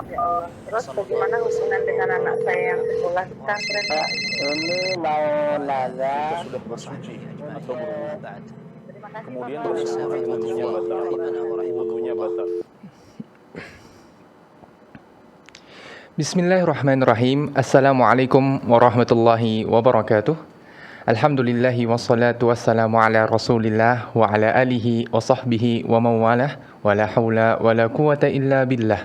Ya Allah. Terus bagaimana hubungan dengan anak saya yang sekolah di pesantren? Ini mau nanya. Kita sudah bersuci atau berwudu. Terima kasih Kemudian Bapak. wudunya batal. Bismillahirrahmanirrahim. Assalamualaikum warahmatullahi wabarakatuh. Alhamdulillahi wassalatu wassalamu ala rasulillah wa ala alihi wa sahbihi wa mawalah wa la hawla wa la quwata illa billah.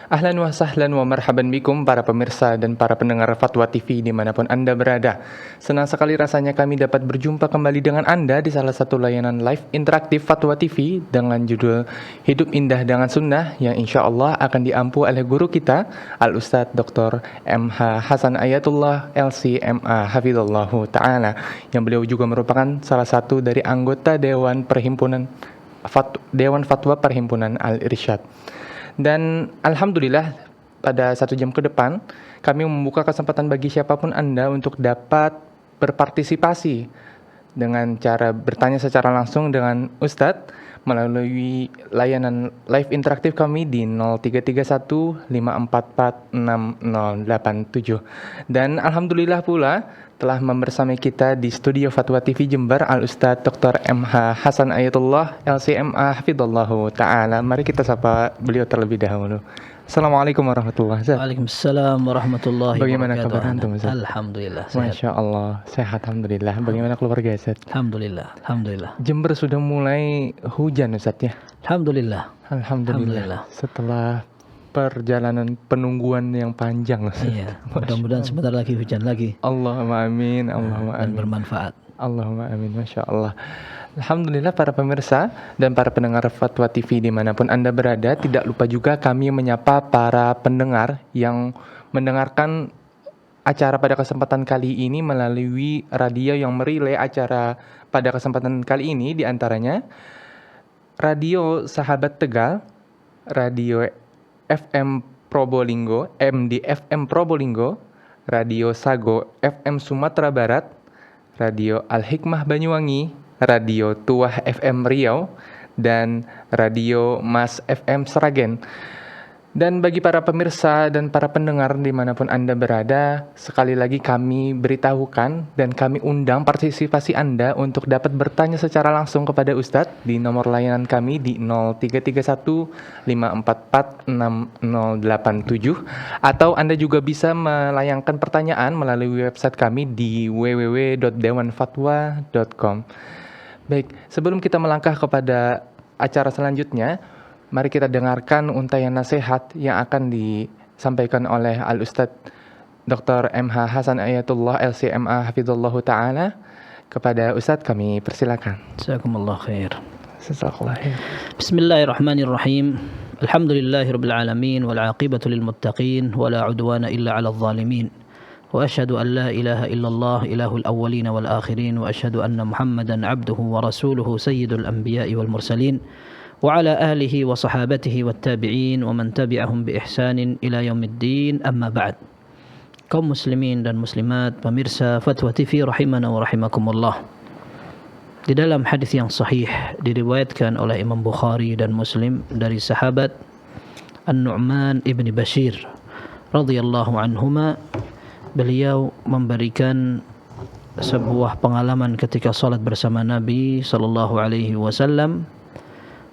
Ahlan wa sahlan wa marhaban bikum para pemirsa dan para pendengar Fatwa TV dimanapun Anda berada. Senang sekali rasanya kami dapat berjumpa kembali dengan Anda di salah satu layanan live interaktif Fatwa TV dengan judul Hidup Indah dengan Sunnah yang insya Allah akan diampu oleh guru kita Al-Ustadz Dr. MH Hasan Ayatullah LCMA Hafizallahu Ta'ala, yang beliau juga merupakan salah satu dari anggota Dewan Fatwa Perhimpunan Al-Irsyad. Dan Alhamdulillah pada 1 jam ke depan kami membuka kesempatan bagi siapapun Anda untuk dapat berpartisipasi dengan cara bertanya secara langsung dengan Ustadz melalui layanan live interaktif kami di 0331544687. Dan Alhamdulillah pula telah membersamai kita di studio Fatwa TV Jember Al-Ustadz Dr. MH Hasan Ayatullah LCMA Hafidhallahu Ta'ala. Mari kita sapa beliau terlebih dahulu. Assalamualaikum warahmatullahi wabarakatuh. Waalaikumsalam warahmatullahi wabarakatuh. Bagaimana kabar antum, Ustaz? Alhamdulillah sehat. Masya Allah, sehat alhamdulillah. Bagaimana keluarga, Ustaz? Alhamdulillah. Jember sudah mulai hujan, Ustaz ya? Alhamdulillah. Alhamdulillah. Setelah perjalanan penungguan yang panjang. Iya, mudah-mudahan sebentar lagi hujan lagi. Allahumma amin, Allahumma dan amin. bermanfaat. Allahumma amin, Masya Allah. Alhamdulillah para pemirsa dan para pendengar Fatwa TV dimanapun Anda berada, tidak lupa juga kami menyapa para pendengar yang mendengarkan acara pada kesempatan kali ini melalui radio yang merilai acara pada kesempatan kali ini, diantaranya Radio Sahabat Tegal, Radio FM Probolinggo, MDFM Probolinggo, Radio Sago FM Sumatera Barat, Radio Al-Hikmah Banyuwangi, Radio Tuah FM Riau, dan Radio Mas FM Seragen. Dan bagi para pemirsa dan para pendengar dimanapun Anda berada, sekali lagi kami beritahukan dan kami undang partisipasi Anda untuk dapat bertanya secara langsung kepada Ustadz di nomor layanan kami di 0331544687, atau Anda juga bisa melayangkan pertanyaan melalui website kami di www.dewanfatwa.com. Baik, sebelum kita melangkah kepada acara selanjutnya, mari kita dengarkan untayan nasihat yang akan disampaikan oleh Al-Ustadz Dr. MH Hasan Ayatullah LCMA Hafizallahu Ta'ala. Kepada Ustadz kami persilakan. Jazakumullah khair. Jazakallah khair. Bismillahirrahmanirrahim. Alhamdulillahirabbil alamin wal 'aqibatu lil muttaqin wala 'udwana illa 'alal zalimin. وأشهد أن لا إله إلا الله إله الأولين والآخرين وأشهد أن محمدا عبده ورسوله سيد الأنبياء والمرسلين وعلى آله وصحابته والتابعين ومن تبعهم بإحسان إلى يوم الدين أما بعد. Kaum muslimin dan muslimat pemirsa Fatwa TV rahimana wa rahimakumullah. Di dalam hadis yang sahih diriwayatkan oleh Imam Bukhari dan Muslim dari sahabat An-Nu'man ibn Bashir radhiyallahu anhuma, beliau memberikan sebuah pengalaman ketika salat bersama Nabi sallallahu alaihi wasallam,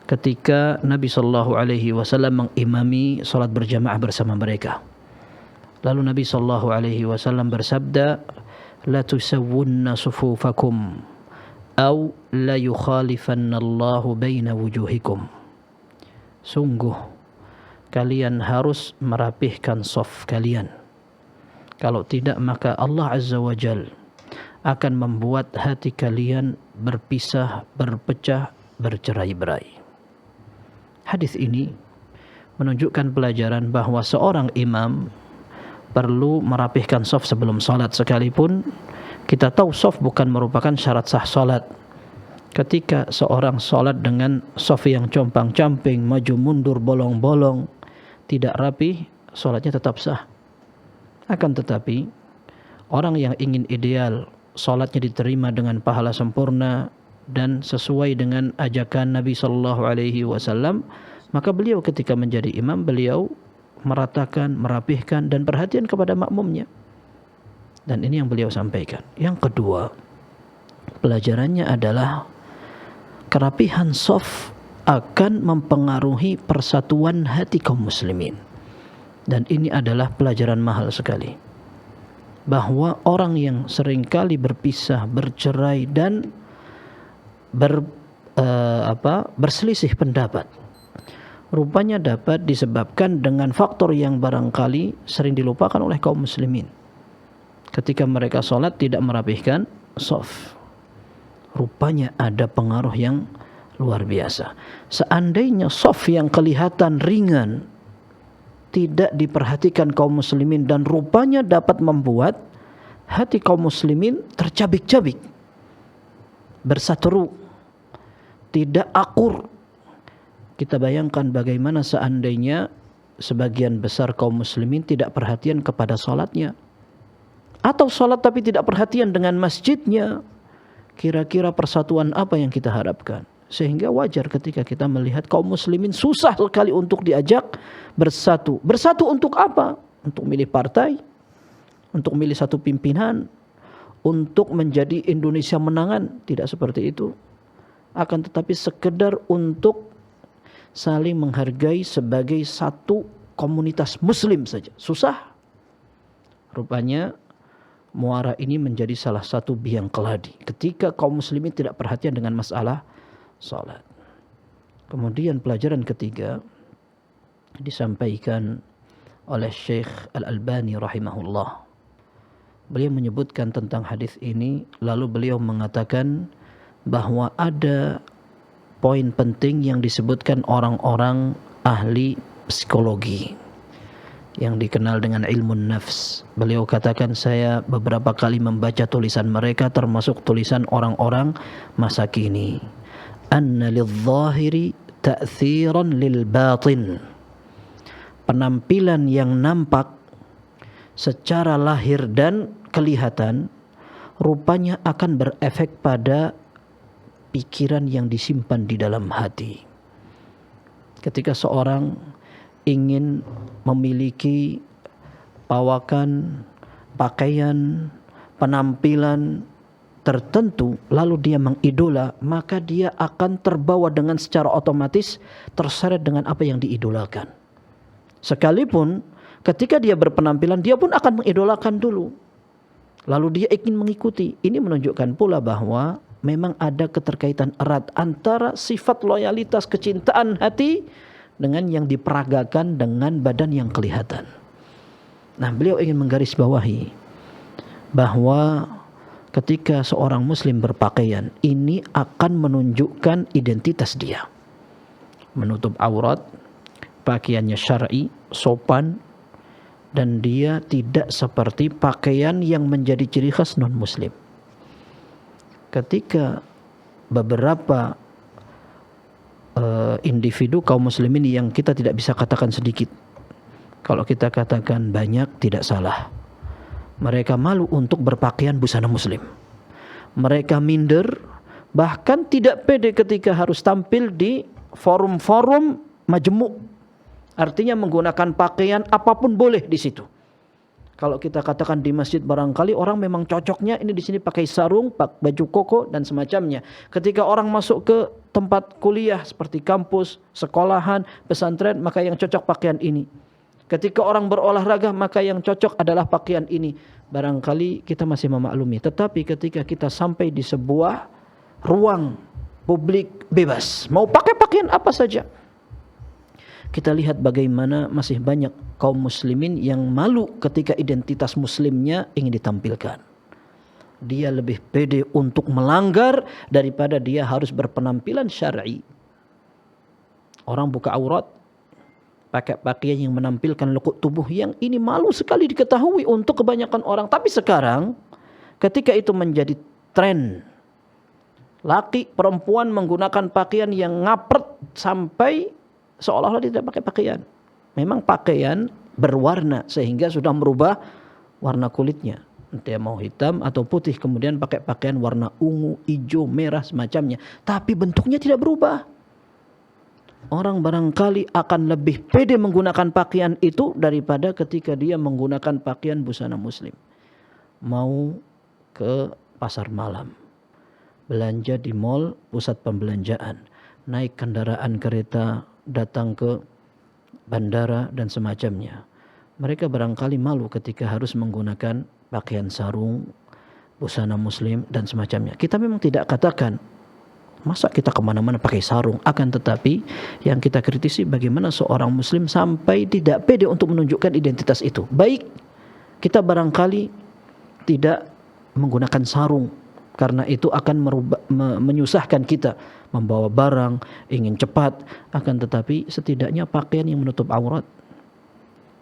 ketika Nabi sallallahu alaihi wasallam mengimami salat berjamaah bersama mereka. Lalu Nabi sallallahu alaihi wasallam bersabda, "La tusawwunna sufufakum aw la yukhalifanna Allahu baina wujuhikum." Sungguh kalian harus merapihkan shaf kalian. Kalau tidak, maka Allah Azza wa Jal akan membuat hati kalian berpisah, berpecah, bercerai-berai. Hadis ini menunjukkan pelajaran bahwa seorang imam perlu merapihkan shaf sebelum salat, sekalipun kita tahu shaf bukan merupakan syarat sah salat. Ketika seorang salat dengan shaf yang compang-camping, maju mundur, bolong-bolong, tidak rapi, salatnya tetap sah. Akan tetapi orang yang ingin ideal salatnya diterima dengan pahala sempurna dan sesuai dengan ajakan Nabi sallallahu alaihi wasallam, maka beliau ketika menjadi imam, beliau meratakan, merapihkan, dan perhatian kepada makmumnya. Dan ini yang beliau sampaikan. Yang kedua, pelajarannya adalah kerapihan shaf akan mempengaruhi persatuan hati kaum muslimin. Dan ini adalah pelajaran mahal sekali. Bahwa orang yang seringkali berpisah, bercerai, dan berselisih pendapat, rupanya dapat disebabkan dengan faktor yang barangkali sering dilupakan oleh kaum muslimin. Ketika mereka sholat tidak merapihkan shaf, rupanya ada pengaruh yang luar biasa. Seandainya shaf yang kelihatan ringan tidak diperhatikan kaum muslimin, dan rupanya dapat membuat hati kaum muslimin tercabik-cabik, berseteru, tidak akur. Kita bayangkan bagaimana seandainya sebagian besar kaum muslimin tidak perhatian kepada sholatnya, atau sholat tapi tidak perhatian dengan masjidnya. Kira-kira persatuan apa yang kita harapkan? Sehingga wajar ketika kita melihat kaum muslimin susah sekali untuk diajak bersatu. Bersatu untuk apa? Untuk milih partai, untuk milih satu pimpinan, untuk menjadi Indonesia menangan. Tidak seperti itu. Akan tetapi sekedar untuk saling menghargai sebagai satu komunitas muslim saja. Susah. Rupanya muara ini menjadi salah satu biang keladi ketika kaum muslimin tidak perhatian dengan masalah salat. Kemudian pelajaran ketiga disampaikan oleh Syekh Al-Albani rahimahullah. Beliau menyebutkan tentang hadis ini, lalu beliau mengatakan bahwa ada poin penting yang disebutkan orang-orang ahli psikologi yang dikenal dengan ilmu nafs. Beliau katakan, saya beberapa kali membaca tulisan mereka, termasuk tulisan orang-orang masa kini. Anna lidh-dhahiri ta'thiran lil batin. Penampilan yang nampak secara lahir dan kelihatan rupanya akan berefek pada pikiran yang disimpan di dalam hati. Ketika seorang ingin memiliki pawakan, pakaian, penampilan tertentu, lalu dia mengidola, maka dia akan terbawa dengan secara otomatis terseret dengan apa yang diidolakan. Sekalipun ketika dia berpenampilan, dia pun akan mengidolakan dulu, lalu dia ingin mengikuti. Ini menunjukkan pula bahwa memang ada keterkaitan erat antara sifat loyalitas kecintaan hati dengan yang diperagakan dengan badan yang kelihatan. Nah, beliau ingin menggarisbawahi bahwa ketika seorang muslim berpakaian, ini akan menunjukkan identitas dia. Menutup aurat, pakaiannya syar'i, sopan, dan dia tidak seperti pakaian yang menjadi ciri khas non-muslim. Ketika beberapa individu kaum muslimin yang kita tidak bisa katakan sedikit, kalau kita katakan banyak tidak salah, mereka malu untuk berpakaian busana muslim. Mereka minder, bahkan tidak pede ketika harus tampil di forum-forum majmuk. Artinya menggunakan pakaian apapun boleh di situ. Kalau kita katakan di masjid, barangkali orang memang cocoknya ini di sini pakai sarung, baju koko dan semacamnya. Ketika orang masuk ke tempat kuliah seperti kampus, sekolahan, pesantren, maka yang cocok pakaian ini. Ketika orang berolahraga, maka yang cocok adalah pakaian ini. Barangkali kita masih memaklumi. Tetapi ketika kita sampai di sebuah ruang publik bebas, mau pakai pakaian apa saja, kita lihat bagaimana masih banyak kaum muslimin yang malu ketika identitas muslimnya ingin ditampilkan. Dia lebih pede untuk melanggar daripada dia harus berpenampilan syar'i. Orang buka aurat, pakai pakaian yang menampilkan lekuk tubuh, yang ini malu sekali diketahui untuk kebanyakan orang. Tapi sekarang ketika itu menjadi tren, laki perempuan menggunakan pakaian yang ngapret sampai seolah-olah tidak pakai pakaian. Memang pakaian berwarna sehingga sudah merubah warna kulitnya. Dia mau hitam atau putih, kemudian pakai pakaian warna ungu, hijau, merah semacamnya. Tapi bentuknya tidak berubah. orang barangkali akan lebih pede menggunakan pakaian itu daripada ketika dia menggunakan pakaian busana muslim. Mau ke pasar malam, belanja di mal, pusat pembelanjaan, naik kendaraan kereta, datang ke bandara dan semacamnya. Mereka barangkali malu ketika harus menggunakan pakaian sarung, busana muslim dan semacamnya. Kita memang tidak katakan masa kita kemana-mana pakai sarung, akan tetapi yang kita kritisi bagaimana seorang muslim sampai tidak pede untuk menunjukkan identitas itu. Baik, kita barangkali tidak menggunakan sarung karena itu akan menyusahkan kita membawa barang, ingin cepat, akan tetapi setidaknya pakaian yang menutup aurat.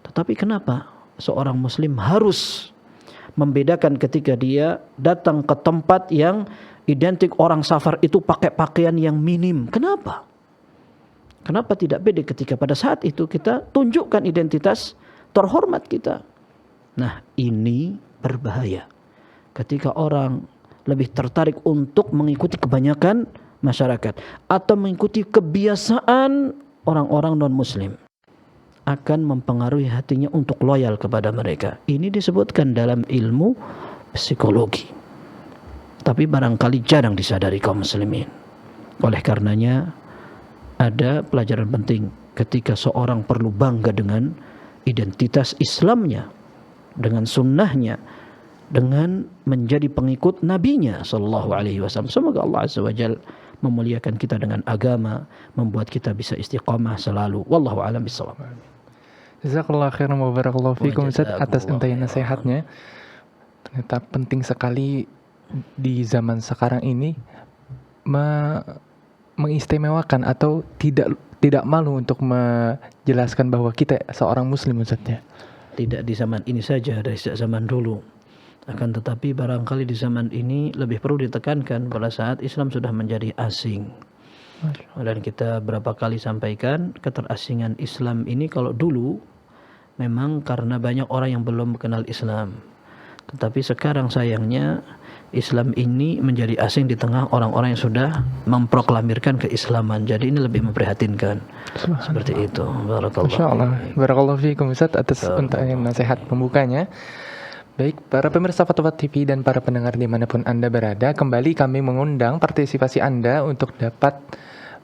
Tetapi kenapa seorang muslim harus membedakan ketika dia datang ke tempat yang identik orang safar itu pakai pakaian yang minim? Kenapa? Kenapa tidak pede ketika pada saat itu kita tunjukkan identitas terhormat kita? Nah, ini berbahaya. Ketika orang lebih tertarik untuk mengikuti kebanyakan masyarakat atau mengikuti kebiasaan orang-orang non-muslim, akan mempengaruhi hatinya untuk loyal kepada mereka. Ini disebutkan dalam ilmu psikologi. Tapi barangkali jarang disadari kaum muslimin. Oleh karenanya ada pelajaran penting ketika seorang perlu bangga dengan identitas Islamnya, dengan sunnahnya, dengan menjadi pengikut nabinya sallallahu alaihi wasallam. Semoga Allah azza wa jalla memuliakan kita dengan agama, membuat kita bisa istiqamah selalu. Wallahu a'lam bishawab. Jazakallahu khairan wa barakallahu fikum Ustaz atas intayan nasihatnya. Ternyata penting sekali di zaman sekarang ini mengistimewakan atau tidak malu untuk menjelaskan bahwa kita seorang muslim, Ustaz ya. Tidak di zaman ini saja, dari sejak zaman dulu. Akan tetapi barangkali di zaman ini lebih perlu ditekankan pada saat Islam sudah menjadi asing. Dan kita berapa kali sampaikan keterasingan Islam ini kalau dulu memang karena banyak orang yang belum mengenal Islam. Tetapi sekarang sayangnya Islam ini menjadi asing di tengah orang-orang yang sudah memproklamirkan keislaman. Jadi ini lebih memprihatinkan. Seperti itu. Barakallahu. Masyaallah. Barakallahu fiikum Ustaz atas nasihat pembukanya. Baik, para pemirsa Fatwa TV dan para pendengar dimanapun Anda berada, kembali kami mengundang partisipasi Anda untuk dapat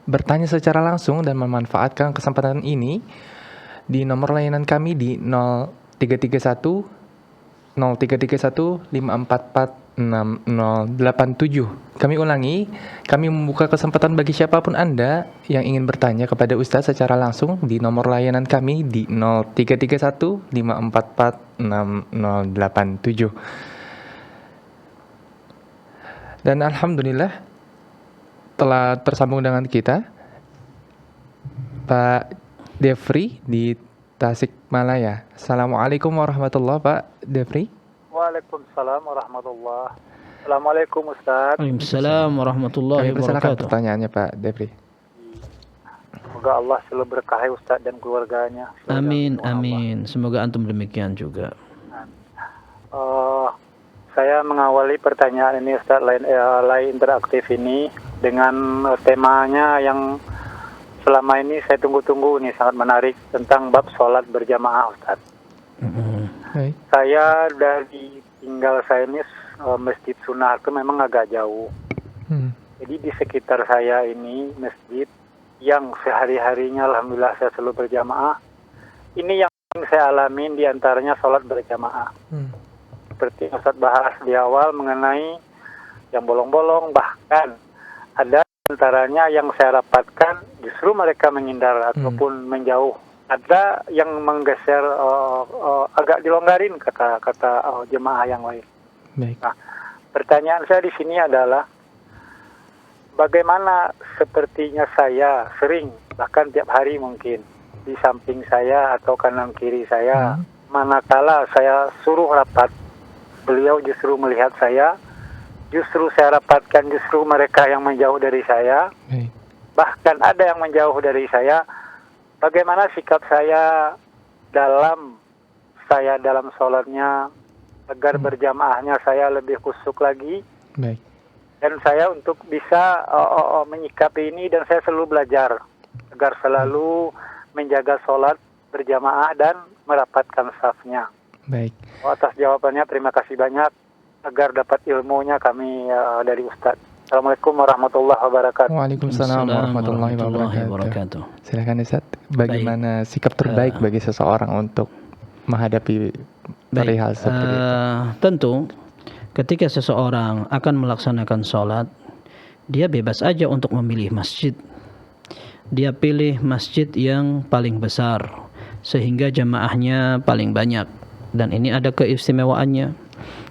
bertanya secara langsung dan memanfaatkan kesempatan ini di nomor layanan kami di 0331 544 6087. Kami ulangi, kami membuka kesempatan bagi siapapun Anda yang ingin bertanya kepada Ustaz secara langsung di nomor layanan kami di 0331 544 6087. Dan alhamdulillah telah tersambung dengan kita Pak Devri di Tasikmalaya. Assalamualaikum warahmatullahi Pak Devri. Waalaikumsalam warahmatullahi. Assalamualaikum Ustaz. Waalaikumsalam warahmatullahi Kami persilakan wabarakatuh. pertanyaannya Pak Devri. Semoga Allah selalu berkahi Ustaz dan keluarganya. Amin, amin. Semoga antum demikian juga. Saya mengawali pertanyaan ini Ustaz, lain interaktif ini dengan temanya yang selama ini saya tunggu-tunggu nih, sangat menarik, tentang bab sholat berjamaah Ustaz. Baik. Saya dari tinggal saya ini Masjid Sunnah itu memang agak jauh. Jadi di sekitar saya ini masjid yang sehari-harinya alhamdulillah saya selalu berjamaah. Ini yang saya alamin diantaranya sholat berjamaah. Seperti Ustaz bahas di awal mengenai yang bolong-bolong, bahkan ada antaranya yang saya rapatkan justru mereka menghindar ataupun menjauh. Ada yang menggeser agak dilonggarin kata jemaah yang lain. Baik. Nah, pertanyaan saya di sini adalah bagaimana sepertinya saya sering, bahkan tiap hari mungkin, di samping saya atau kanan kiri saya, manakala saya suruh rapat, beliau justru melihat saya, justru saya rapatkan, justru mereka yang menjauh dari saya. Baik. Bahkan ada yang menjauh dari saya. Bagaimana sikap saya dalam sholatnya agar berjamaahnya saya lebih khusyuk lagi. Baik. Dan saya untuk bisa menyikapi ini, dan saya selalu belajar agar selalu menjaga sholat berjamaah dan merapatkan safnya. Baik. Atas jawabannya terima kasih banyak, agar dapat ilmunya kami dari Ustadz. Assalamualaikum warahmatullahi wabarakatuh. Waalaikumsalam warahmatullahi wabarakatuh. Silakan Ustaz, bagaimana sikap terbaik bagi seseorang untuk menghadapi perihal seperti itu? Tentu ketika seseorang akan melaksanakan sholat, dia bebas aja untuk memilih masjid. Dia pilih masjid yang paling besar sehingga jamaahnya paling banyak, dan ini ada keistimewaannya.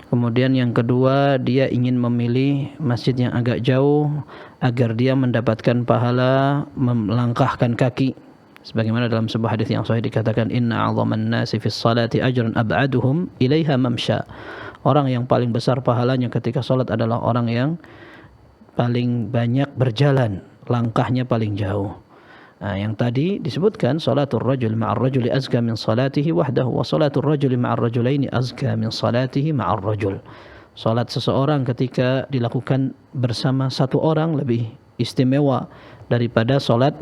Kemudian yang kedua, dia ingin memilih masjid yang agak jauh agar dia mendapatkan pahala melangkahkan kaki. Sebagaimana dalam sebuah hadis yang sahih dikatakan, inna a'dhaman nasi fis salati ajran ab'aduhum ilaiha mamsha. Orang yang paling besar pahalanya ketika salat adalah orang yang paling banyak berjalan, langkahnya paling jauh. Nah, yang tadi disebutkan salatul rajul ma'ar rajuli azka min salatihi wahdahu wa salatul rajuli ma'ar rajulaini azka min salatihi ma'ar rajul. Salat seseorang ketika dilakukan bersama satu orang lebih istimewa daripada salat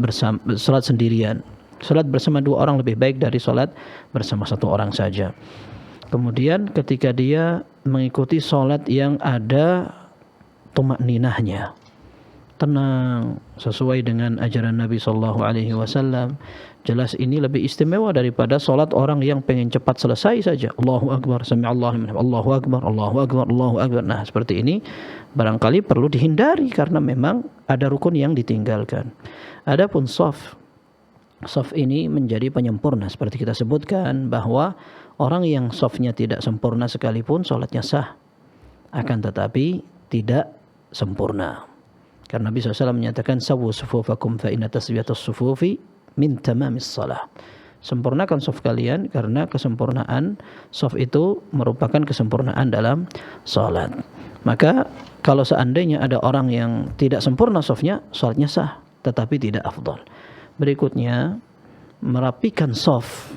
sendirian. Salat bersama dua orang lebih baik dari salat bersama satu orang saja. Kemudian ketika dia mengikuti salat yang ada tumakninahnya, tenang sesuai dengan ajaran Nabi sallallahu alaihi wasallam, jelas ini lebih istimewa daripada salat orang yang pengen cepat selesai saja. Allahu akbar, sami'allahu liman hamidah, Allahu akbar, Allahu akbar, Allahu akbar. Nah, seperti ini barangkali perlu dihindari karena memang ada rukun yang ditinggalkan. Adapun shaf ini menjadi penyempurna seperti kita sebutkan bahwa orang yang shafnya tidak sempurna sekalipun salatnya sah, akan tetapi tidak sempurna. Karena Nabi SAW menyatakan sawu sufufakum fa inna taswiyatus sufufi min tamamis shalah. Sempurnakan shaf kalian karena kesempurnaan shaf itu merupakan kesempurnaan dalam salat. Maka kalau seandainya ada orang yang tidak sempurna shafnya, salatnya sah tetapi tidak afdal. Berikutnya, merapikan shaf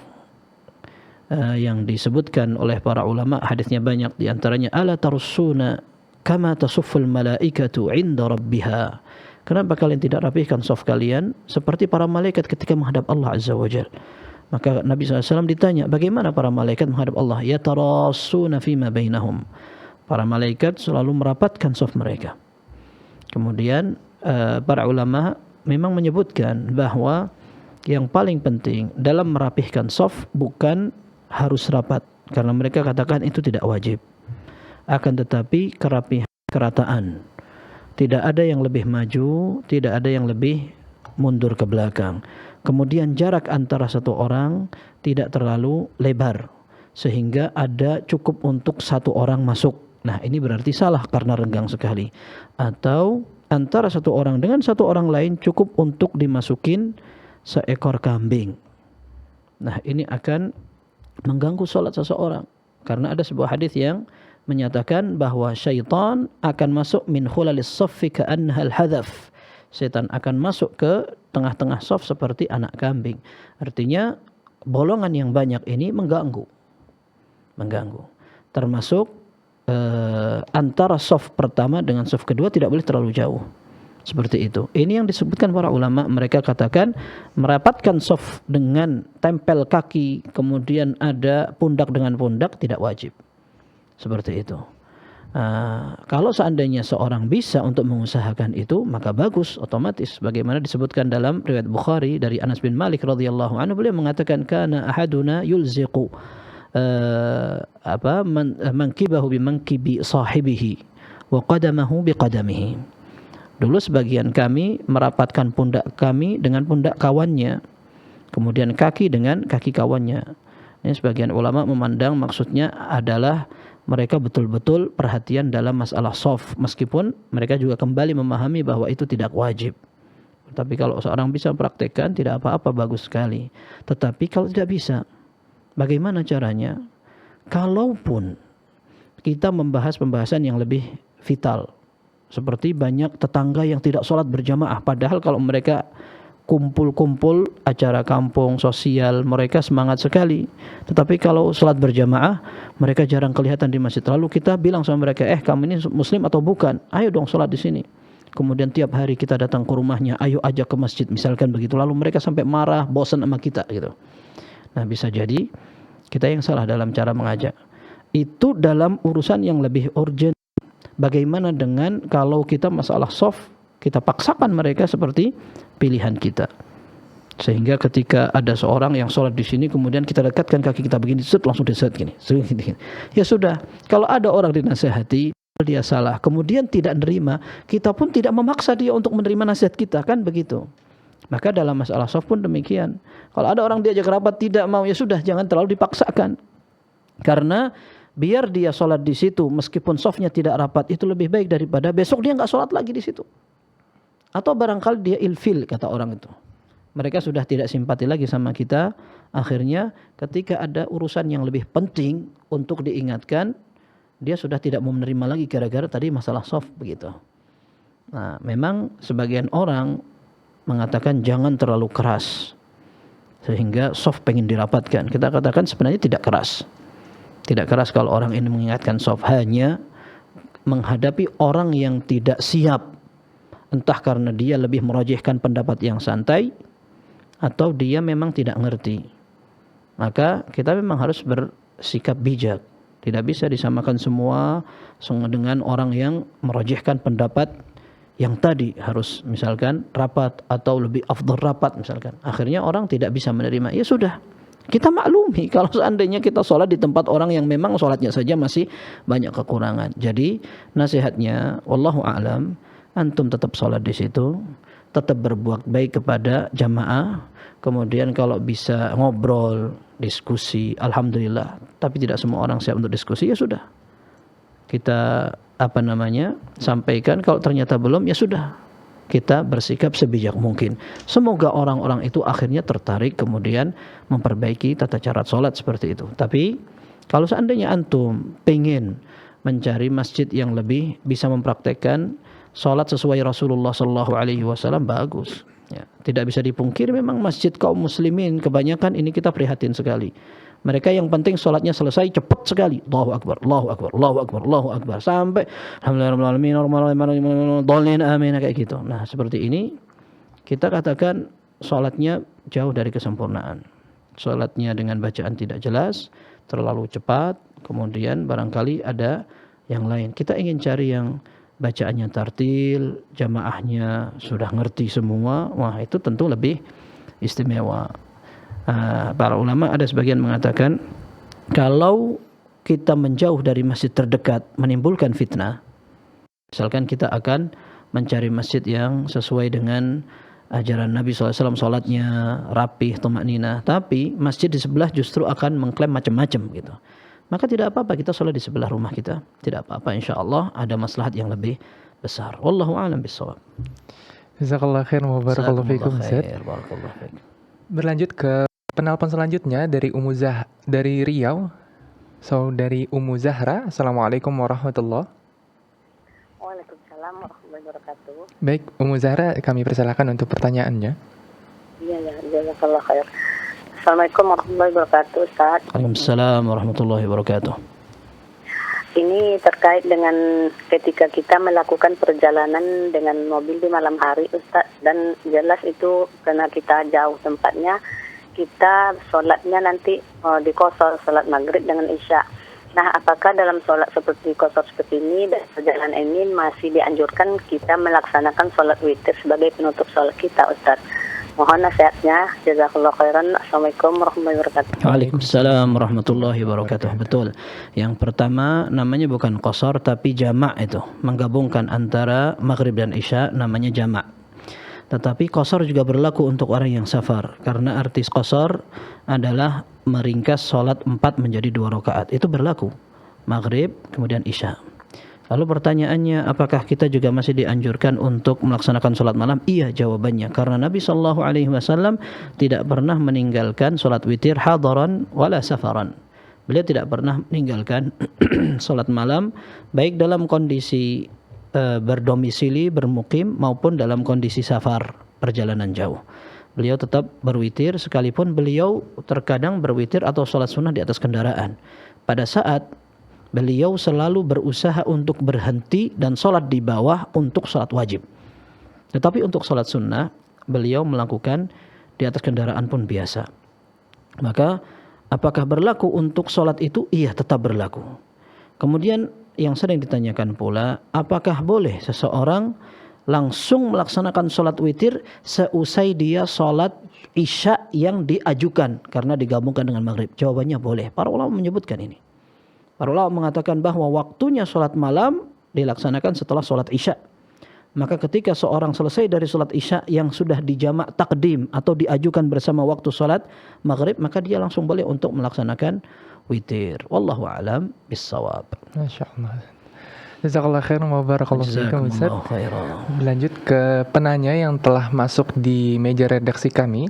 yang disebutkan oleh para ulama, hadisnya banyak, di antaranya ala tarussuna kama tasufful malaikatu 'inda rabbiha. Kenapa kalian tidak rapihkan shaf kalian seperti para malaikat ketika menghadap Allah Azza wa Jalla? Maka Nabi SAW ditanya, bagaimana para malaikat menghadap Allah? Yatarassuna fima bainahum. Para malaikat selalu merapatkan shaf mereka. Kemudian para ulama memang menyebutkan bahwa yang paling penting dalam merapihkan shaf bukan harus rapat, karena mereka katakan itu tidak wajib. Akan tetapi kerataan. Tidak ada yang lebih maju, tidak ada yang lebih mundur ke belakang. Kemudian jarak antara satu orang tidak terlalu lebar sehingga ada cukup untuk satu orang masuk. Nah, ini berarti salah karena renggang sekali. Atau antara satu orang dengan satu orang lain cukup untuk dimasukin seekor kambing. Nah, ini akan mengganggu salat seseorang. Karena ada sebuah hadis yang menyatakan bahwa syaitan akan masuk min khulalis saffi ka'annahal hadaf. Setan akan masuk ke tengah-tengah shaf seperti anak kambing. Artinya bolongan yang banyak ini mengganggu. Termasuk antara shaf pertama dengan shaf kedua tidak boleh terlalu jauh. Seperti itu. Ini yang disebutkan para ulama, mereka katakan merapatkan shaf dengan tempel kaki, kemudian ada pundak dengan pundak tidak wajib. Seperti itu. Kalau seandainya seorang bisa untuk mengusahakan itu, maka bagus, otomatis. Bagaimana disebutkan dalam riwayat Bukhari dari Anas bin Malik radhiyallahu anhu, beliau mengatakan kana ahaduna yulziqu mankibahu bi mankibi sahibihi wa qadamahu bi qadamihi. Dulu sebagian kami merapatkan pundak kami dengan pundak kawannya, kemudian kaki dengan kaki kawannya. Ini sebagian ulama memandang maksudnya adalah mereka betul-betul perhatian dalam masalah shaf, meskipun mereka juga kembali memahami bahwa itu tidak wajib. Tapi kalau seorang bisa mempraktekkan tidak apa-apa, bagus sekali. Tetapi kalau tidak bisa, bagaimana caranya? Kalaupun kita membahas pembahasan yang lebih vital, seperti banyak tetangga yang tidak sholat berjamaah, padahal kalau mereka kumpul-kumpul acara kampung sosial mereka semangat sekali, tetapi kalau sholat berjamaah mereka jarang kelihatan di masjid. Lalu kita bilang sama mereka, kamu ini muslim atau bukan? Ayo dong sholat di sini. kemudian tiap hari kita datang ke rumahnya, ayo ajak ke masjid, misalkan begitu, lalu mereka sampai marah, bosan sama kita gitu. Nah, bisa jadi kita yang salah dalam cara mengajak. Itu dalam urusan yang lebih urgent. Bagaimana dengan kalau kita masalah soft, kita paksakan mereka seperti pilihan kita. Sehingga ketika ada seorang yang sholat di sini, kemudian kita dekatkan kaki kita begini, langsung diset gini. Ya sudah, kalau ada orang dinasihati, dia salah, kemudian tidak menerima, kita pun tidak memaksa dia untuk menerima nasihat kita, kan begitu. Maka dalam masalah soft pun demikian. Kalau ada orang diajak rapat tidak mau, ya sudah, jangan terlalu dipaksakan. Karena biar dia sholat di situ, meskipun softnya tidak rapat, itu lebih baik daripada besok dia nggak sholat lagi di situ. Atau barangkali dia ilfil, kata orang itu. Mereka sudah tidak simpati lagi sama kita. Akhirnya ketika ada urusan yang lebih penting untuk diingatkan, dia sudah tidak mau menerima lagi gara-gara tadi masalah soft begitu. Nah, memang sebagian orang mengatakan jangan terlalu keras sehingga soft pengen dirapatkan. Kita katakan sebenarnya tidak keras. Tidak keras kalau orang ini mengingatkan soft, hanya menghadapi orang yang tidak siap, entah karena dia lebih merojehkan pendapat yang santai atau dia memang tidak ngerti. Maka kita memang harus bersikap bijak. Tidak bisa disamakan semua dengan orang yang merojehkan pendapat yang tadi harus misalkan rapat atau lebih afdal rapat misalkan. Akhirnya orang tidak bisa menerima. Ya sudah, kita maklumi kalau seandainya kita sholat di tempat orang yang memang sholatnya saja masih banyak kekurangan. Jadi nasihatnya, wallahu a'lam, antum tetap sholat di situ, tetap berbuat baik kepada jamaah. Kemudian kalau bisa ngobrol, diskusi, alhamdulillah. Tapi tidak semua orang siap untuk diskusi, ya sudah. Kita sampaikan, kalau ternyata belum, ya sudah. Kita bersikap sebijak mungkin. Semoga orang-orang itu akhirnya tertarik kemudian memperbaiki tata cara sholat seperti itu. Tapi kalau seandainya antum pengen mencari masjid yang lebih bisa mempraktekkan sholat sesuai Rasulullah SAW, bagus. Ya, tidak bisa dipungkiri memang masjid kaum muslimin kebanyakan ini kita prihatin sekali. Mereka yang penting sholatnya selesai cepat sekali. Allahu Akbar, Allahu Akbar, Allahu Akbar, Allahu Akbar. Sampai alhamdulillah, amin, kayak gitu. Nah, seperti ini kita katakan sholatnya jauh dari kesempurnaan. Sholatnya dengan bacaan tidak jelas, terlalu cepat, kemudian barangkali ada yang lain. Kita ingin cari yang bacaannya tartil, jamaahnya sudah ngerti semua, wah itu tentu lebih istimewa. Para ulama ada sebagian mengatakan kalau kita menjauh dari masjid terdekat menimbulkan fitnah, misalkan kita akan mencari masjid yang sesuai dengan ajaran Nabi SAW, sholatnya rapih, tumakninah, tapi masjid di sebelah justru akan mengklaim macam-macam gitu. Maka tidak apa-apa kita sholat di sebelah rumah kita. Tidak apa-apa, insyaAllah ada maslahat yang lebih besar. Wallahu a'lam bishawab. Jazakallah khair wa barakallahu fikum, Ustaz. Berlanjut ke penelpon selanjutnya dari dari Riau. Saudari Ummu Zahra. Assalamualaikum warahmatullahi. Waalaikumsalam warahmatullahi wabarakatuh. Baik, Ummu Zahra, kami persilakan untuk pertanyaannya. Iya, jazakallah khair. Assalamualaikum warahmatullahi wabarakatuh, Ustaz. Waalaikumsalam warahmatullahi wabarakatuh. Ini terkait dengan ketika kita melakukan perjalanan dengan mobil di malam hari, Ustaz. Dan jelas itu karena kita jauh tempatnya, kita sholatnya nanti di qashar, sholat maghrib dengan isya. Nah, apakah dalam sholat seperti qashar seperti ini dan perjalanan ini masih dianjurkan kita melaksanakan sholat witir sebagai penutup sholat kita, Ustaz? Mohon nasihatnya. Jazakallahu khairan. Assalamualaikum warahmatullahi wabarakatuh. Waalaikumsalam warahmatullahi wabarakatuh. Betul. Yang pertama namanya bukan qashar tapi jamak, itu menggabungkan antara maghrib dan isya, namanya jamak. Tetapi qashar juga berlaku untuk orang yang safar, karena artis qashar adalah meringkas sholat 4 menjadi 2 rakaat. Itu berlaku maghrib kemudian isya. Lalu pertanyaannya, apakah kita juga masih dianjurkan untuk melaksanakan sholat malam? Iya, jawabannya. Karena Nabi SAW tidak pernah meninggalkan sholat witir hadaran wala safaran. Beliau tidak pernah meninggalkan sholat malam, baik dalam kondisi berdomisili, bermukim, maupun dalam kondisi safar, perjalanan jauh. Beliau tetap berwitir, sekalipun beliau terkadang berwitir atau sholat sunnah di atas kendaraan. Pada saat beliau selalu berusaha untuk berhenti dan sholat di bawah untuk sholat wajib. Tetapi untuk sholat sunnah, beliau melakukan di atas kendaraan pun biasa. Maka apakah berlaku untuk sholat itu? Iya, tetap berlaku. Kemudian yang sering ditanyakan pula, apakah boleh seseorang langsung melaksanakan sholat witir seusai dia sholat isya yang diajukan karena digabungkan dengan maghrib? Jawabannya boleh. Para ulama menyebutkan ini. Para ulama mengatakan bahwa waktunya sholat malam dilaksanakan setelah sholat isya. Maka ketika seorang selesai dari sholat isya yang sudah dijamak takdim atau diajukan bersama waktu sholat maghrib, maka dia langsung boleh untuk melaksanakan witir. Wallahu a'lam bissawab. Masya Allah. Jazakallah khairan wa barakallahu fiikum Ustaz. Lanjut ke penanya yang telah masuk di meja redaksi kami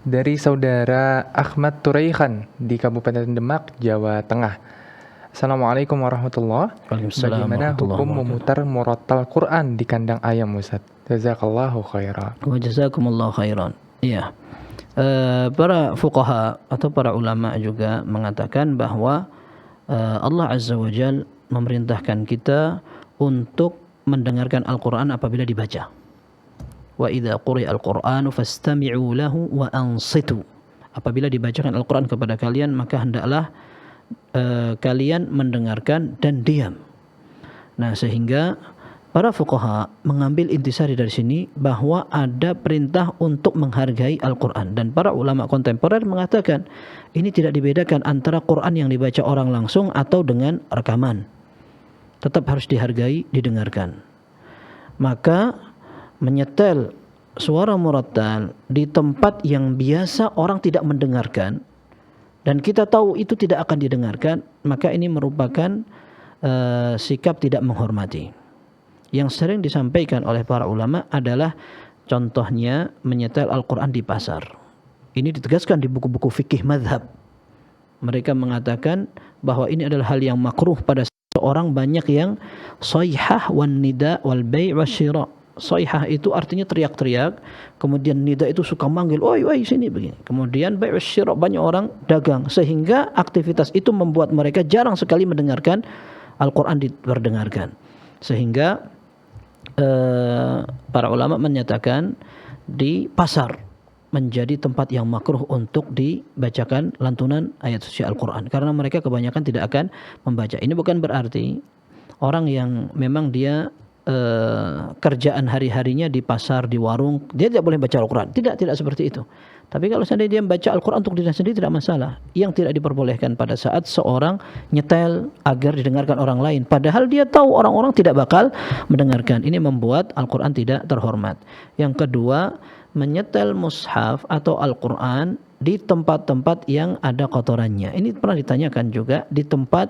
dari saudara Ahmad Turaihan di Kabupaten Demak, Jawa Tengah. Assalamualaikum warahmatullahi wabarakatuh. Bagaimana hukum memutar murattal Quran di kandang ayam Ustaz? Jazakallahu khairan. Wa jazakumullahu khairan. Iya. Para fuqaha atau para ulama juga mengatakan bahwa Allah Azza wa Jalla memerintahkan kita untuk mendengarkan Al-Quran apabila dibaca. Wa idza quri'al Qur'anu fastami'u lahu wa ansitu. Apabila dibacakan Al-Quran kepada kalian, maka hendaklah kalian mendengarkan dan diam. Nah, sehingga para fuqaha mengambil intisari dari sini bahwa ada perintah untuk menghargai Al-Quran. Dan para ulama kontemporer mengatakan ini tidak dibedakan antara Quran yang dibaca orang langsung atau dengan rekaman. Tetap harus dihargai, didengarkan. Maka menyetel suara murattal di tempat yang biasa orang tidak mendengarkan dan kita tahu itu tidak akan didengarkan, maka ini merupakan sikap tidak menghormati. Yang sering disampaikan oleh para ulama adalah contohnya menyetel Al-Quran di pasar. Ini ditegaskan di buku-buku fikih madhab. Mereka mengatakan bahwa ini adalah hal yang makruh pada seorang. Banyak yang soihah wan nida wal bai' wasyira. Soihah itu artinya teriak-teriak, kemudian nida itu suka manggil, oi sini begini. Kemudian bai' wasyira, banyak orang dagang, sehingga aktivitas itu membuat mereka jarang sekali mendengarkan Al-Quran diperdengarkan. Sehingga para ulama menyatakan di pasar menjadi tempat yang makruh untuk dibacakan lantunan ayat suci Al-Quran, karena mereka kebanyakan tidak akan membaca. Ini bukan berarti orang yang memang dia kerjaan hari-harinya di pasar, di warung, dia tidak boleh baca Al-Quran. Tidak seperti itu. Tapi kalau seandainya dia membaca Al-Quran untuk dirinya sendiri tidak masalah. Yang tidak diperbolehkan pada saat seorang nyetel agar didengarkan orang lain, padahal dia tahu orang-orang tidak bakal mendengarkan. Ini membuat Al-Quran tidak terhormat. Yang kedua, menyetel mushaf atau Al-Quran di tempat-tempat yang ada kotorannya. Ini pernah ditanyakan juga di tempat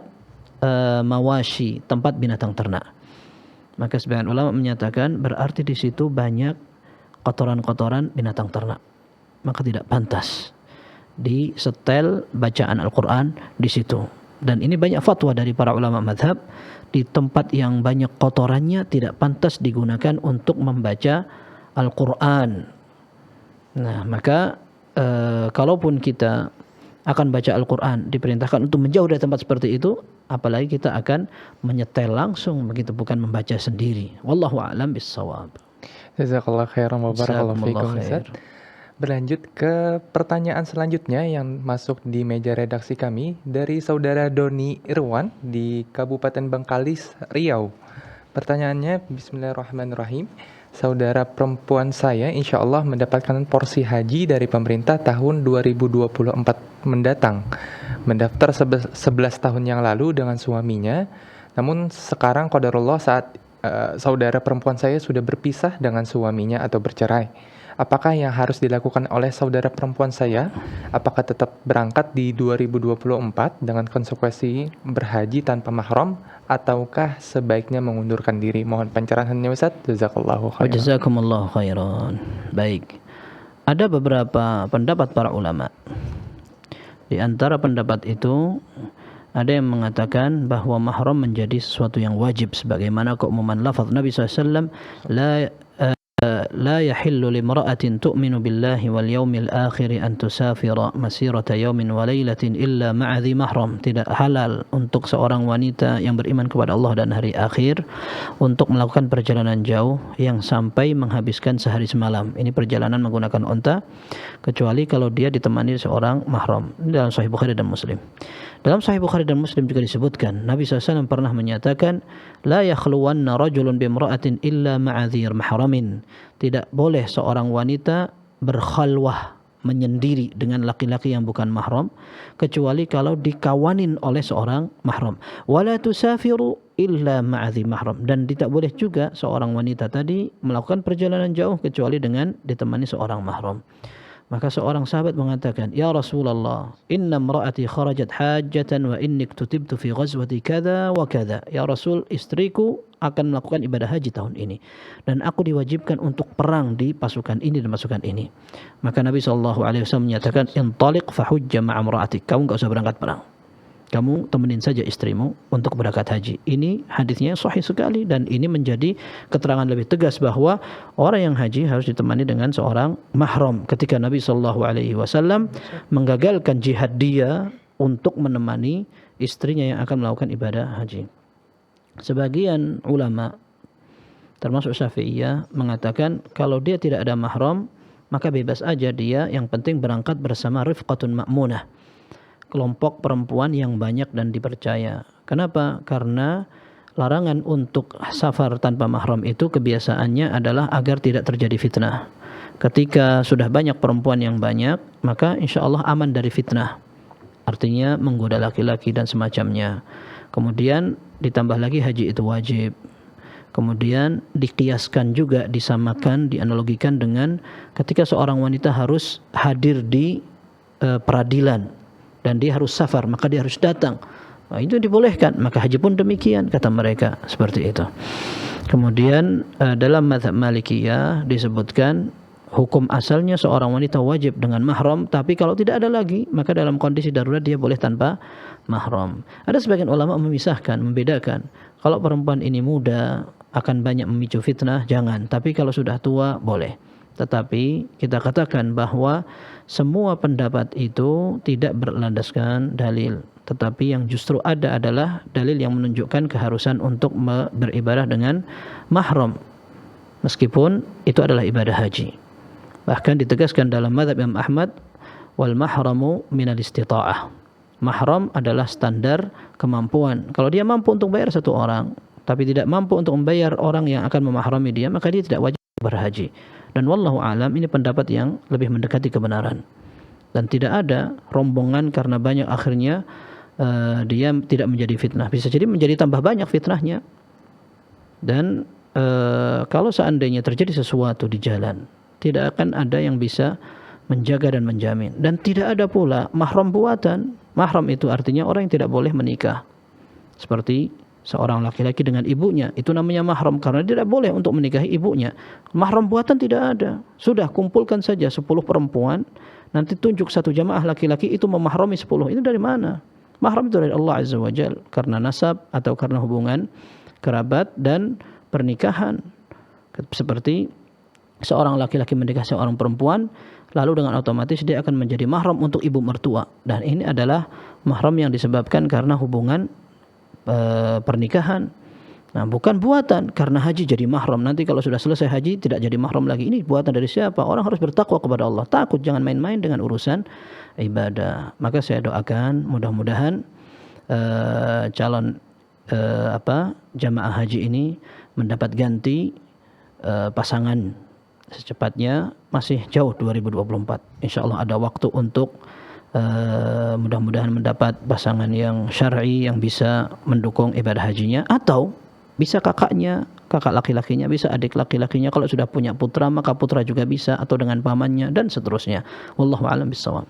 mawashi, tempat binatang ternak. Maka sebagian ulama menyatakan berarti di situ banyak kotoran-kotoran binatang ternak. Maka tidak pantas disetel bacaan Al-Quran di situ. Dan ini banyak fatwa dari para ulama madhab, di tempat yang banyak kotorannya tidak pantas digunakan untuk membaca Al-Quran. Nah, maka kalaupun kita akan baca Al-Quran, diperintahkan untuk menjauh dari tempat seperti itu, apalagi kita akan menyetel langsung begitu, bukan membaca sendiri. Wallahu a'lam bissawab. Jazakallah khairan wa barakallahu fiikum Ustaz. Berlanjut ke pertanyaan selanjutnya yang masuk di meja redaksi kami dari saudara Doni Irwan di Kabupaten Bengkalis, Riau. Pertanyaannya, bismillahirrahmanirrahim. Saudara perempuan saya insya Allah mendapatkan porsi haji dari pemerintah tahun 2024 mendatang. Mendaftar 11 tahun yang lalu dengan suaminya. Namun sekarang qadarullah saat saudara perempuan saya sudah berpisah dengan suaminya atau bercerai. Apakah yang harus dilakukan oleh saudara perempuan saya? Apakah tetap berangkat di 2024 dengan konsekuensi berhaji tanpa mahram, ataukah sebaiknya mengundurkan diri? Mohon pencerahannya Ustaz. Jazakallahu khairan. Jazakumullahu khairan. Baik. Ada beberapa pendapat para ulama. Di antara pendapat itu ada yang mengatakan bahwa mahram menjadi sesuatu yang wajib, sebagaimana keumuman lafaz Nabi SAW, la لا يحل لامرأة تؤمن بالله واليوم الآخر أن تسافر مسيرة يوم وليلة إلا مع ذي محرم. Tidak halal untuk seorang wanita yang beriman kepada Allah dan hari akhir untuk melakukan perjalanan jauh yang sampai menghabiskan sehari semalam. Ini perjalanan menggunakan unta, kecuali kalau dia ditemani seorang mahram. Ini dalam Sahih Bukhari dan Muslim. Dalam Sahih Bukhari dan Muslim juga disebutkan, Nabi SAW pernah menyatakan, la yakhluwanna rajulun bimra'atin illa ma'adhir mahramin. Tidak boleh seorang wanita berkhalwah, menyendiri dengan laki-laki yang bukan mahram, kecuali kalau dikawanin oleh seorang mahram. Wala tusafiru illa ma'adhi mahram. Dan tidak boleh juga seorang wanita tadi melakukan perjalanan jauh kecuali dengan ditemani seorang mahram. Maka seorang sahabat mengatakan, Ya Rasulullah, inna imra'ati kharajat hajjatan wa inni kutibtu fi ghazwati kada wa kada. Ya Rasul, istriku akan melakukan ibadah haji tahun ini, dan aku diwajibkan untuk perang di pasukan ini dan pasukan ini. Maka Nabi SAW menyatakan, intaliq fahujja ma'a imra'atik. Kamu enggak usah berangkat perang. Kamu temenin saja istrimu untuk berangkat haji. Ini hadisnya sahih sekali, dan ini menjadi keterangan lebih tegas bahwa orang yang haji harus ditemani dengan seorang mahram. Ketika Nabi SAW menggagalkan jihad dia untuk menemani istrinya yang akan melakukan ibadah haji. Sebagian ulama termasuk Syafi'iyah mengatakan kalau dia tidak ada mahram maka bebas aja dia, yang penting berangkat bersama rifqatun ma'munah, kelompok perempuan yang banyak dan dipercaya. Kenapa? Karena larangan untuk safar tanpa mahram itu kebiasaannya adalah agar tidak terjadi fitnah. Ketika sudah banyak perempuan yang banyak, maka insya Allah aman dari fitnah. Artinya menggoda laki-laki dan semacamnya. Kemudian ditambah lagi haji itu wajib. Kemudian dikiaskan juga, disamakan, dianalogikan dengan ketika seorang wanita harus hadir di peradilan dan dia harus safar, maka dia harus datang. Nah, itu dibolehkan. Maka haji pun demikian, kata mereka, seperti itu. Kemudian dalam mazhab Malikiyah disebutkan hukum asalnya seorang wanita wajib dengan mahram, tapi kalau tidak ada lagi, maka dalam kondisi darurat dia boleh tanpa mahram. Ada sebagian ulama memisahkan, membedakan. Kalau perempuan ini muda akan banyak memicu fitnah, jangan. Tapi kalau sudah tua, boleh. Tetapi kita katakan bahwa semua pendapat itu tidak berlandaskan dalil. Tetapi yang justru ada adalah dalil yang menunjukkan keharusan untuk beribadah dengan mahram. Meskipun itu adalah ibadah haji. Bahkan ditegaskan dalam mazhab Imam Ahmad, wal mahramu minal istita'ah. Mahram adalah standar kemampuan. Kalau dia mampu untuk bayar satu orang, tapi tidak mampu untuk membayar orang yang akan memahrami dia, maka dia tidak wajib berhaji. Dan wallahu alam, ini pendapat yang lebih mendekati kebenaran. Dan tidak ada rombongan karena banyak akhirnya dia tidak menjadi fitnah. Bisa jadi menjadi tambah banyak fitnahnya. Dan kalau seandainya terjadi sesuatu di jalan, tidak akan ada yang bisa menjaga dan menjamin. Dan tidak ada pula mahram buatan. Mahram itu artinya orang yang tidak boleh menikah. Seperti seorang laki-laki dengan ibunya, itu namanya mahram karena dia tidak boleh untuk menikahi ibunya. Mahram buatan tidak ada. Sudah kumpulkan saja 10 perempuan, nanti tunjuk satu jamaah laki-laki itu memahrami 10. Itu dari mana? Mahram itu dari Allah Azza wa Jalla, karena nasab atau karena hubungan kerabat dan pernikahan. Seperti seorang laki-laki menikah seorang perempuan, lalu dengan otomatis dia akan menjadi mahram untuk ibu mertua. Dan ini adalah mahram yang disebabkan karena hubungan pernikahan. Nah, bukan buatan. Karena haji jadi mahram, nanti kalau sudah selesai haji tidak jadi mahram lagi. Ini buatan dari siapa? Orang harus bertakwa kepada Allah. Takut, jangan main-main dengan urusan ibadah. Maka saya doakan mudah-mudahan calon jamaah haji ini mendapat ganti pasangan secepatnya. Masih jauh 2024. Insyaallah ada waktu untuk mudah-mudahan mendapat pasangan yang syar'i yang bisa mendukung ibadah hajinya, atau bisa kakaknya, kakak laki-lakinya, bisa adik laki-lakinya. Kalau sudah punya putra maka putra juga bisa, atau dengan pamannya dan seterusnya. Wallahu a'lam bishawab.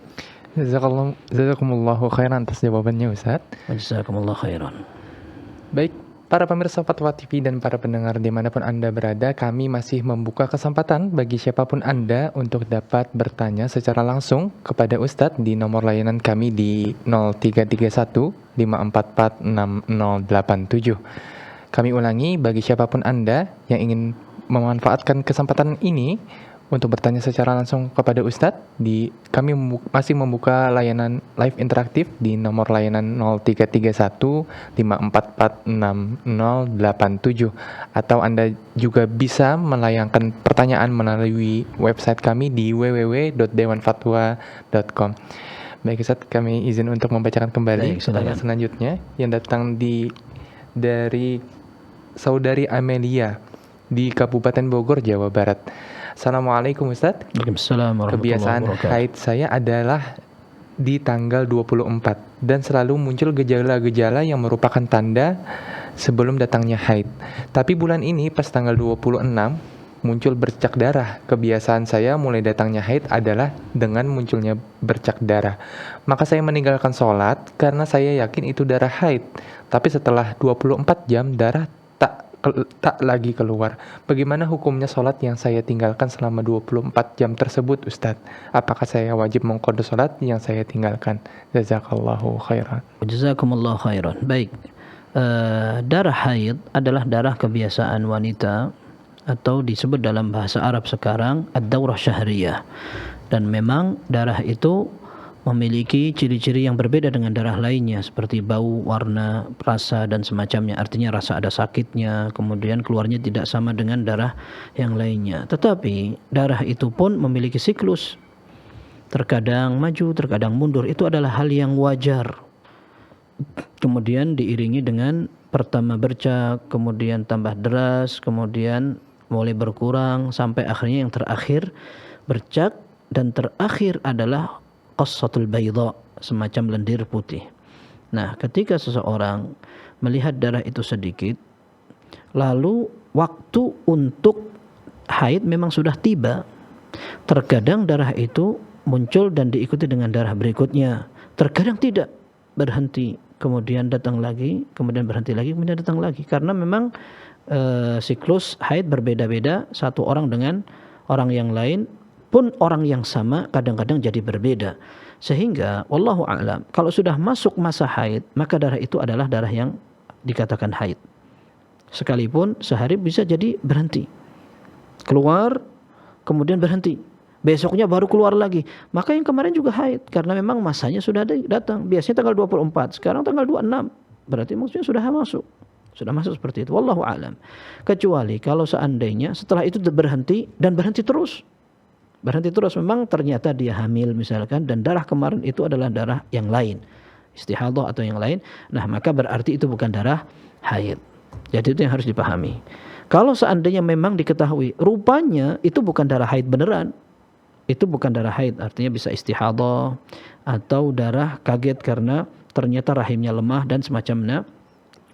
Jazakumullahu khairan atas jawabannya, Ustaz. Jazakumullahu khairan. Baik, para pemirsa Fatwa TV dan para pendengar dimanapun Anda berada, kami masih membuka kesempatan bagi siapapun Anda untuk dapat bertanya secara langsung kepada Ustadz di nomor layanan kami di 0331 544 6087. Kami ulangi, bagi siapapun Anda yang ingin memanfaatkan kesempatan ini untuk bertanya secara langsung kepada Ustadz. Kami masih membuka layanan live interaktif di nomor layanan 0331 5446 087, atau Anda juga bisa melayangkan pertanyaan melalui website kami di www.dewanfatwa.com. Baik Ustadz, kami izin untuk membacakan kembali pertanyaan selanjutnya yang datang dari Saudari Amelia di Kabupaten Bogor, Jawa Barat. Assalamualaikum Ustadz. Waalaikumsalam warahmatullahi Kebiasaan wabarakatuh. haid saya adalah di tanggal 24 dan selalu muncul gejala-gejala yang merupakan tanda sebelum datangnya haid. Tapi bulan ini pas tanggal 26 muncul bercak darah. Kebiasaan saya mulai datangnya haid adalah dengan munculnya bercak darah. Maka saya meninggalkan sholat karena saya yakin itu darah haid. Tapi setelah 24 jam darah tak lagi keluar. Bagaimana hukumnya sholat yang saya tinggalkan selama 24 jam tersebut, Ustadz? Apakah saya wajib mengqadha sholat yang saya tinggalkan? Jazakallahu khairan. Jazakumullah khairan. Baik. Darah haid adalah darah kebiasaan wanita, atau disebut dalam bahasa Arab sekarang ad-daurah syahriyah. Dan memang darah itu memiliki ciri-ciri yang berbeda dengan darah lainnya, seperti bau, warna, rasa, dan semacamnya. Artinya rasa ada sakitnya, kemudian keluarnya tidak sama dengan darah yang lainnya. Tetapi darah itu pun memiliki siklus, terkadang maju, terkadang mundur. Itu adalah hal yang wajar. Kemudian diiringi dengan pertama bercak, kemudian tambah deras, kemudian mulai berkurang, sampai akhirnya yang terakhir bercak, dan terakhir adalah qassatul bayda, semacam lendir putih. Nah, ketika seseorang melihat darah itu sedikit, lalu waktu untuk haid memang sudah tiba. Terkadang darah itu muncul dan diikuti dengan darah berikutnya. Terkadang tidak, berhenti, kemudian datang lagi, kemudian berhenti lagi, kemudian datang lagi. Karena memang siklus haid berbeda-beda, satu orang dengan orang yang lain, pun orang yang sama kadang-kadang jadi berbeda. Sehingga wallahu a'lam, kalau sudah masuk masa haid, maka darah itu adalah darah yang dikatakan haid. Sekalipun sehari bisa jadi berhenti, keluar kemudian berhenti, besoknya baru keluar lagi, maka yang kemarin juga haid, karena memang masanya sudah datang. Biasanya tanggal 24, sekarang tanggal 26, berarti maksudnya sudah masuk seperti itu. Wallahu a'lam. Kecuali kalau seandainya setelah itu berhenti dan berhenti terus, memang ternyata dia hamil misalkan, dan darah kemarin itu adalah darah yang lain, istihadah atau yang lain, nah maka berarti itu bukan darah haid. Jadi itu yang harus dipahami. Kalau seandainya memang diketahui rupanya itu bukan darah haid beneran, itu bukan darah haid, artinya bisa istihadah atau darah kaget karena ternyata rahimnya lemah dan semacamnya,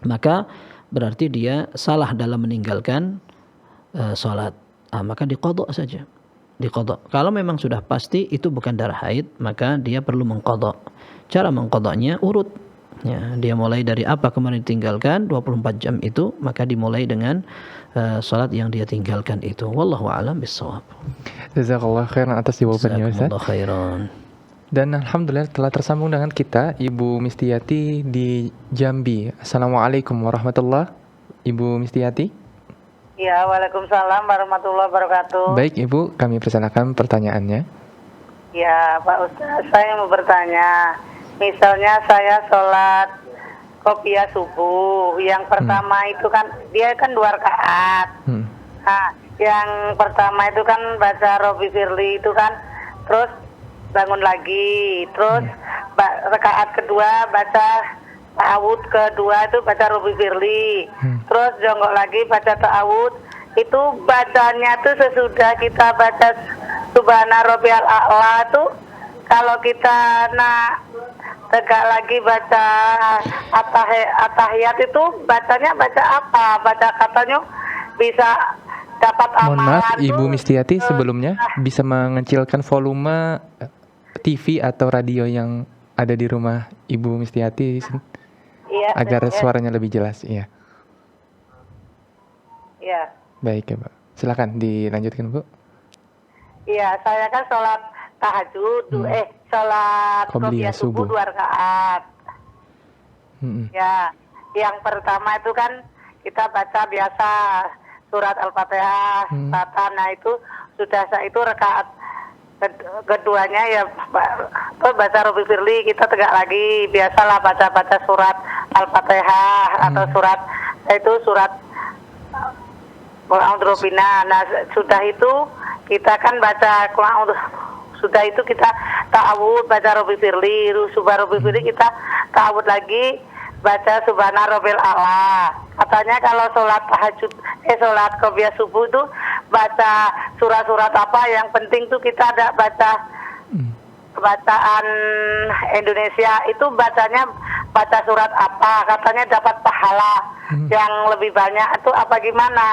maka berarti dia salah dalam meninggalkan sholat. Maka diqadha saja. Kalau memang sudah pasti itu bukan darah haid, maka dia perlu mengqadha. Cara mengqadhanya urut. Ya, dia mulai dari apa kemarin ditinggalkan 24 jam itu, maka dimulai dengan salat yang dia tinggalkan itu. Wallahu a'lam bissawab. Jazakallahu khairan atas jawabannya, Ustaz. Jazakallahu khairan. Dan alhamdulillah telah tersambung dengan kita Ibu Mistiati di Jambi. Assalamualaikum warahmatullahi Ibu Mistiati. Ya, waalaikumsalam warahmatullahi wabarakatuh. Baik Ibu, kami persilakan pertanyaannya. Ya, Pak Ustaz, saya mau bertanya. Misalnya saya sholat qobliyah subuh, yang pertama itu kan dia kan 2 rakaat. Nah, yang pertama itu kan baca Robbi Firli itu kan, terus bangun lagi, terus rakaat kedua baca ta'awud, kedua itu baca Robbi Firli, terus jongkok lagi baca ta'awud. Itu bacanya tuh sesudah kita baca Subhana Rabbiyal A'la tuh, kalau kita tegak lagi baca At-Tahiyat itu bacanya baca apa? Baca katanya bisa dapat amalan. Mohon maaf Ibu Mistiati, sebelumnya bisa mengecilkan volume TV atau radio yang ada di rumah Ibu Mistiati agar suaranya lebih jelas. Iya. Iya. Baik ya, Pak. Silakan dilanjutkan, Bu. Iya, saya kan sholat tahajud, sholat qobliyah subuh 2 rakaat. Ya, yang pertama itu kan kita baca biasa surat Al-Fatihah, Fatah. Nah itu sudah saya itu rakaat keduanya ya baca Rabbi Firli, kita tegak lagi, biasalah baca surat Al-Fatihah atau surat Al-Drobina. Nah sudah itu kita kan baca sudah itu kita ta'awud baca Rabbi Firli, Rabbi Firli kita ta'awud lagi baca Subhana Rabbil A'la. Katanya kalau sholat tahajud, sholat qobliyah subuh tuh baca surat-surat apa, yang penting tuh kita ada baca bacaan Indonesia itu baca surat apa, katanya dapat pahala yang lebih banyak itu apa gimana?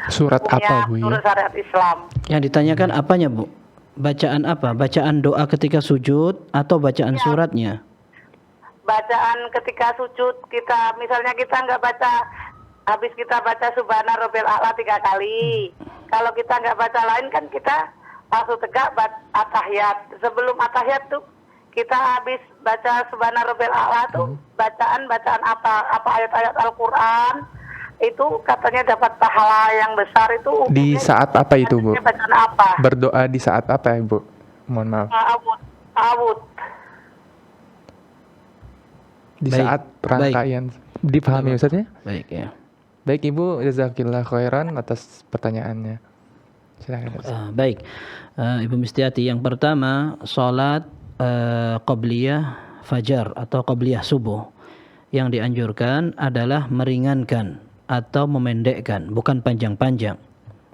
Surat apa, Bu? Surat syariat Islam. Yang ditanyakan apanya, Bu? Bacaan apa? Bacaan doa ketika sujud atau bacaan suratnya? Bacaan ketika sujud, kita misalnya kita nggak baca, habis kita baca Subhana Rabbil A'la 3 kali. Kalau kita nggak baca lain kan kita langsung tegak atahiyat. Sebelum atahiyat tuh kita habis baca Subhana Rabbil A'la tuh bacaan apa ayat-ayat Al-Qur'an itu katanya dapat pahala yang besar itu. Di saat apa itu, Bu? Bacaan apa? Berdoa di saat apa, Bu? Mohon maaf. Awud. Di saat rangkaian. Dipahami Ustaz ya? Baik ya. Baik Ibu, jazakillah khairan atas pertanyaannya. Silakan. Baik, Ibu Mistiati, yang pertama salat qabliyah fajar atau qabliyah subuh yang dianjurkan adalah meringankan atau memendekkan, bukan panjang-panjang.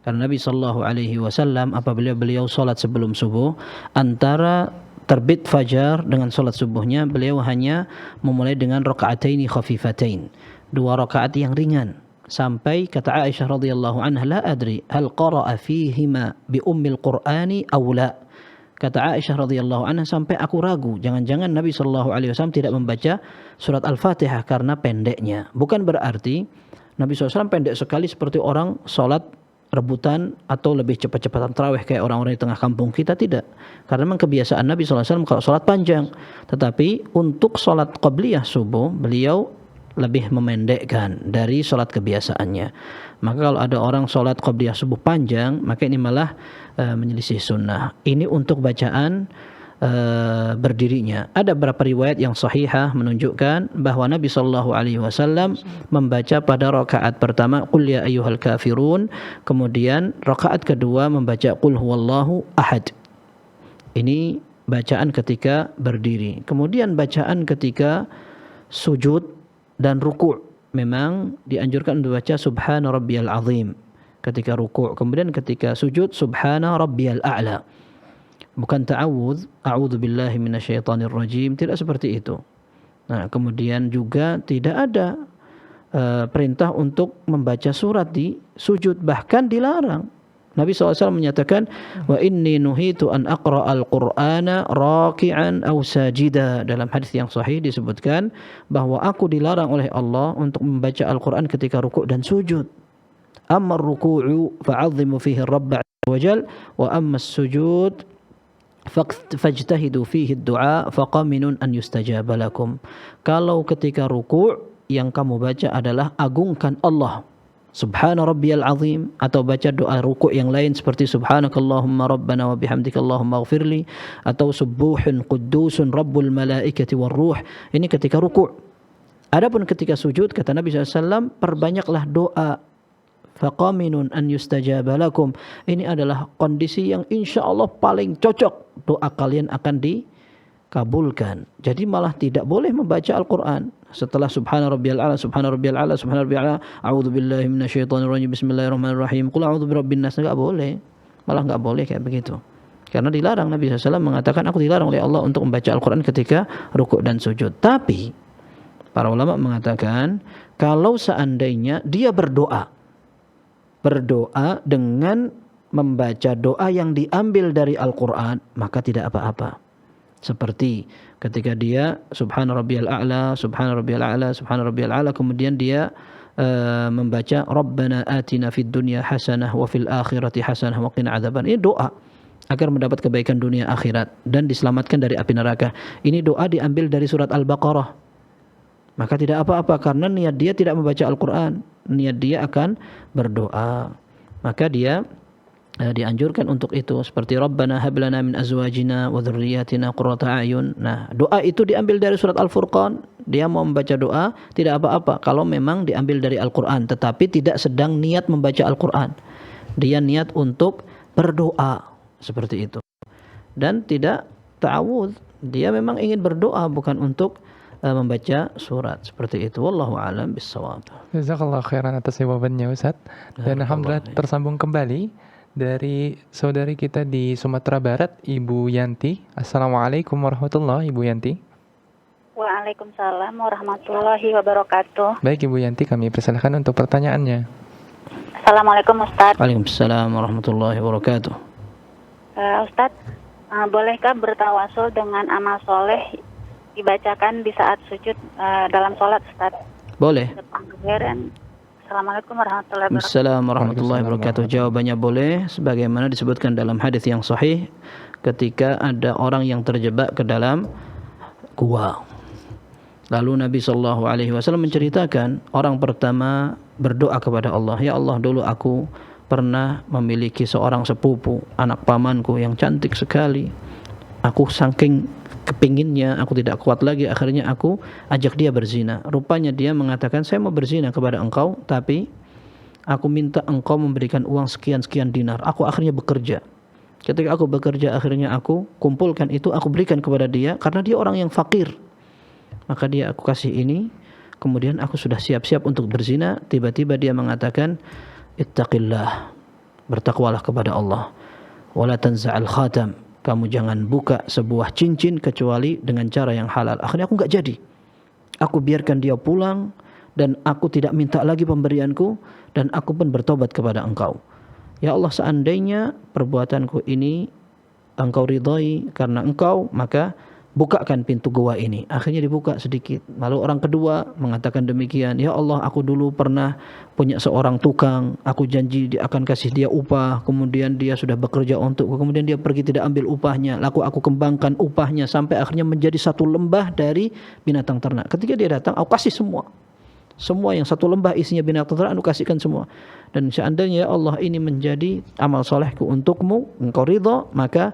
Karena Nabi Shallallahu Alaihi Wasallam apabila beliau salat sebelum subuh, antara terbit fajar dengan salat subuhnya beliau hanya memulai dengan rakaataini khafifatain, 2 rakaat yang ringan. Sampai kata Aisyah radhiyallahu anha, la adri hal qara'a fihima bi ummil qur'ani aw la. Kata Aisyah radhiyallahu anha, sampai aku ragu, jangan-jangan Nabi sallallahu alaihi wasallam tidak membaca surat Al-Fatihah karena pendeknya. Bukan berarti Nabi SAW pendek sekali seperti orang salat rebutan atau lebih cepat-cepatan tarawih kayak orang-orang di tengah kampung kita, tidak. Karena memang kebiasaan Nabi SAW kalau salat panjang. Tetapi untuk salat qabliyah subuh beliau lebih memendekkan dari salat kebiasaannya. Maka kalau ada orang salat qabliyah subuh panjang, maka ini malah menyelisih sunnah. Ini untuk bacaan berdirinya. Ada beberapa riwayat yang sahihah menunjukkan bahwa Nabi sallallahu alaihi wasallam membaca pada rakaat pertama qul ya ayyuhal kafirun, kemudian rakaat kedua membaca qul huwallahu ahad. Ini bacaan ketika berdiri. Kemudian bacaan ketika sujud dan ruku' memang dianjurkan membaca subhana rabbiyal azim ketika ruku'. Kemudian ketika sujud subhana rabbiyal a'la. Bukan ta'awudz, a'udzu billahi minasyaitonir rajim, tidak seperti itu. Nah, kemudian juga tidak ada perintah untuk membaca surat di sujud, bahkan dilarang. Nabi SAW menyatakan, wa inni nuhitu an aqra'al qur'ana raki'an aw sajida. Dalam hadis yang sahih disebutkan bahwa aku dilarang oleh Allah untuk membaca Al-Quran ketika rukuk dan sujud. Amma ruku'u fa'azzimu fihi rabb wa jal, wa amma sujud fajtahidu fihi du'a faqaminun an yustajaba lakum. Kalau ketika ruku' yang kamu baca adalah agungkan Allah, subhana rabbiyal azim, atau baca doa ruku' yang lain seperti subhanakallahumma rabbana wa bihamdika allahumma ighfirli, atau subuhun quddusun rabbul malaikati war ruh. Ini ketika ruku'. Adapun ketika sujud, kata Nabi SAW, perbanyaklah doa, faqaminun an yustajaba lakum. Ini adalah kondisi yang insya Allah paling cocok, doa kalian akan dikabulkan. Jadi malah tidak boleh membaca Al-Quran setelah subhana rabbiyal a'la, subhana rabbiyal a'la, subhana rabbiyal a'la, a'udzu billahi minasyaitonir rajim, bismillahirrahmanirrahim, qul a'udzu birabbin nas. Enggak boleh. Malah enggak boleh kayak begitu. Karena dilarang. Nabi SAW mengatakan, aku dilarang oleh Allah untuk membaca Al-Quran ketika rukuk dan sujud. Tapi para ulama mengatakan kalau seandainya dia berdoa dengan membaca doa yang diambil dari Al-Quran, maka tidak apa-apa. Seperti ketika dia subhana rabbiyal a'la, subhana rabbiyal a'la, subhana rabbiyal a'la, kemudian dia membaca rabbana atina fid dunya hasanah wa fil akhirati hasanah wa qina adzaban. Ini doa agar mendapat kebaikan dunia akhirat dan diselamatkan dari api neraka. Ini doa diambil dari surat Al-Baqarah. maka tidak apa-apa karena niat dia tidak membaca Al-Quran, niat dia akan berdoa. Maka dia dianjurkan untuk itu, seperti Rabbana hab lana min azwajina wa dzurriyyatina qurrata a'yun. Nah, doa itu diambil dari surat Al-Furqan. Dia mau membaca doa tidak apa-apa kalau memang diambil dari Al-Quran, tetapi tidak sedang niat membaca Al-Quran. Dia niat untuk berdoa seperti itu. Dan tidak ta'awudz, dia memang ingin berdoa bukan untuk membaca surat seperti itu. Wallahu a'lam bissawab. Jazakallah khairan atas jawabannya Ustaz. Dan alhamdulillah tersambung kembali dari saudari kita di Sumatera Barat, Ibu Yanti. Assalamualaikum warahmatullahi Ibu Yanti. Waalaikumsalam warahmatullahi wabarakatuh. Baik Ibu Yanti, kami persilahkan untuk pertanyaannya. Assalamualaikum Ustaz. Waalaikumsalam warahmatullahi wabarakatuh. Ustaz, bolehkah bertawasul dengan amal soleh dibacakan di saat sujud dalam sholat Ustaz? Boleh. Assalamualaikum warahmatullahi wabarakatuh. Assalamualaikum warahmatullahi wabarakatuh. Jawabannya boleh, sebagaimana disebutkan dalam hadis yang sahih ketika ada orang yang terjebak ke dalam gua. Lalu Nabi SAW menceritakan orang pertama berdoa kepada Allah, ya Allah, dulu aku pernah memiliki seorang sepupu, anak pamanku yang cantik sekali. Aku saking kepinginnya, aku tidak kuat lagi, akhirnya aku ajak dia berzina. Rupanya dia mengatakan, saya mau berzina kepada engkau, tapi aku minta engkau memberikan uang sekian-sekian dinar. Aku akhirnya bekerja. Ketika aku bekerja, akhirnya aku kumpulkan itu, aku berikan kepada dia, karena dia orang yang fakir. Maka dia aku kasih ini, kemudian aku sudah siap-siap untuk berzina. Tiba-tiba dia mengatakan, ittaqillah, bertakwalah kepada Allah. Wala tanza'al khatam, kamu jangan buka sebuah cincin kecuali dengan cara yang halal. Akhirnya aku enggak jadi. Aku biarkan dia pulang dan aku tidak minta lagi pemberianku dan aku pun bertobat kepada engkau. Ya Allah, seandainya perbuatanku ini engkau ridhai karena engkau, maka bukakan pintu gua ini. Akhirnya dibuka sedikit. Lalu orang kedua mengatakan demikian, ya Allah, aku dulu pernah punya seorang tukang, aku janji dia akan kasih dia upah, kemudian dia sudah bekerja untukku, kemudian dia pergi tidak ambil upahnya, lalu aku kembangkan upahnya sampai akhirnya menjadi satu lembah dari binatang ternak. Ketika dia datang, aku kasih semua yang satu lembah isinya binatang ternak, aku kasihkan semua. Dan seandainya ya Allah ini menjadi amal solehku untukmu, engkau ridha, maka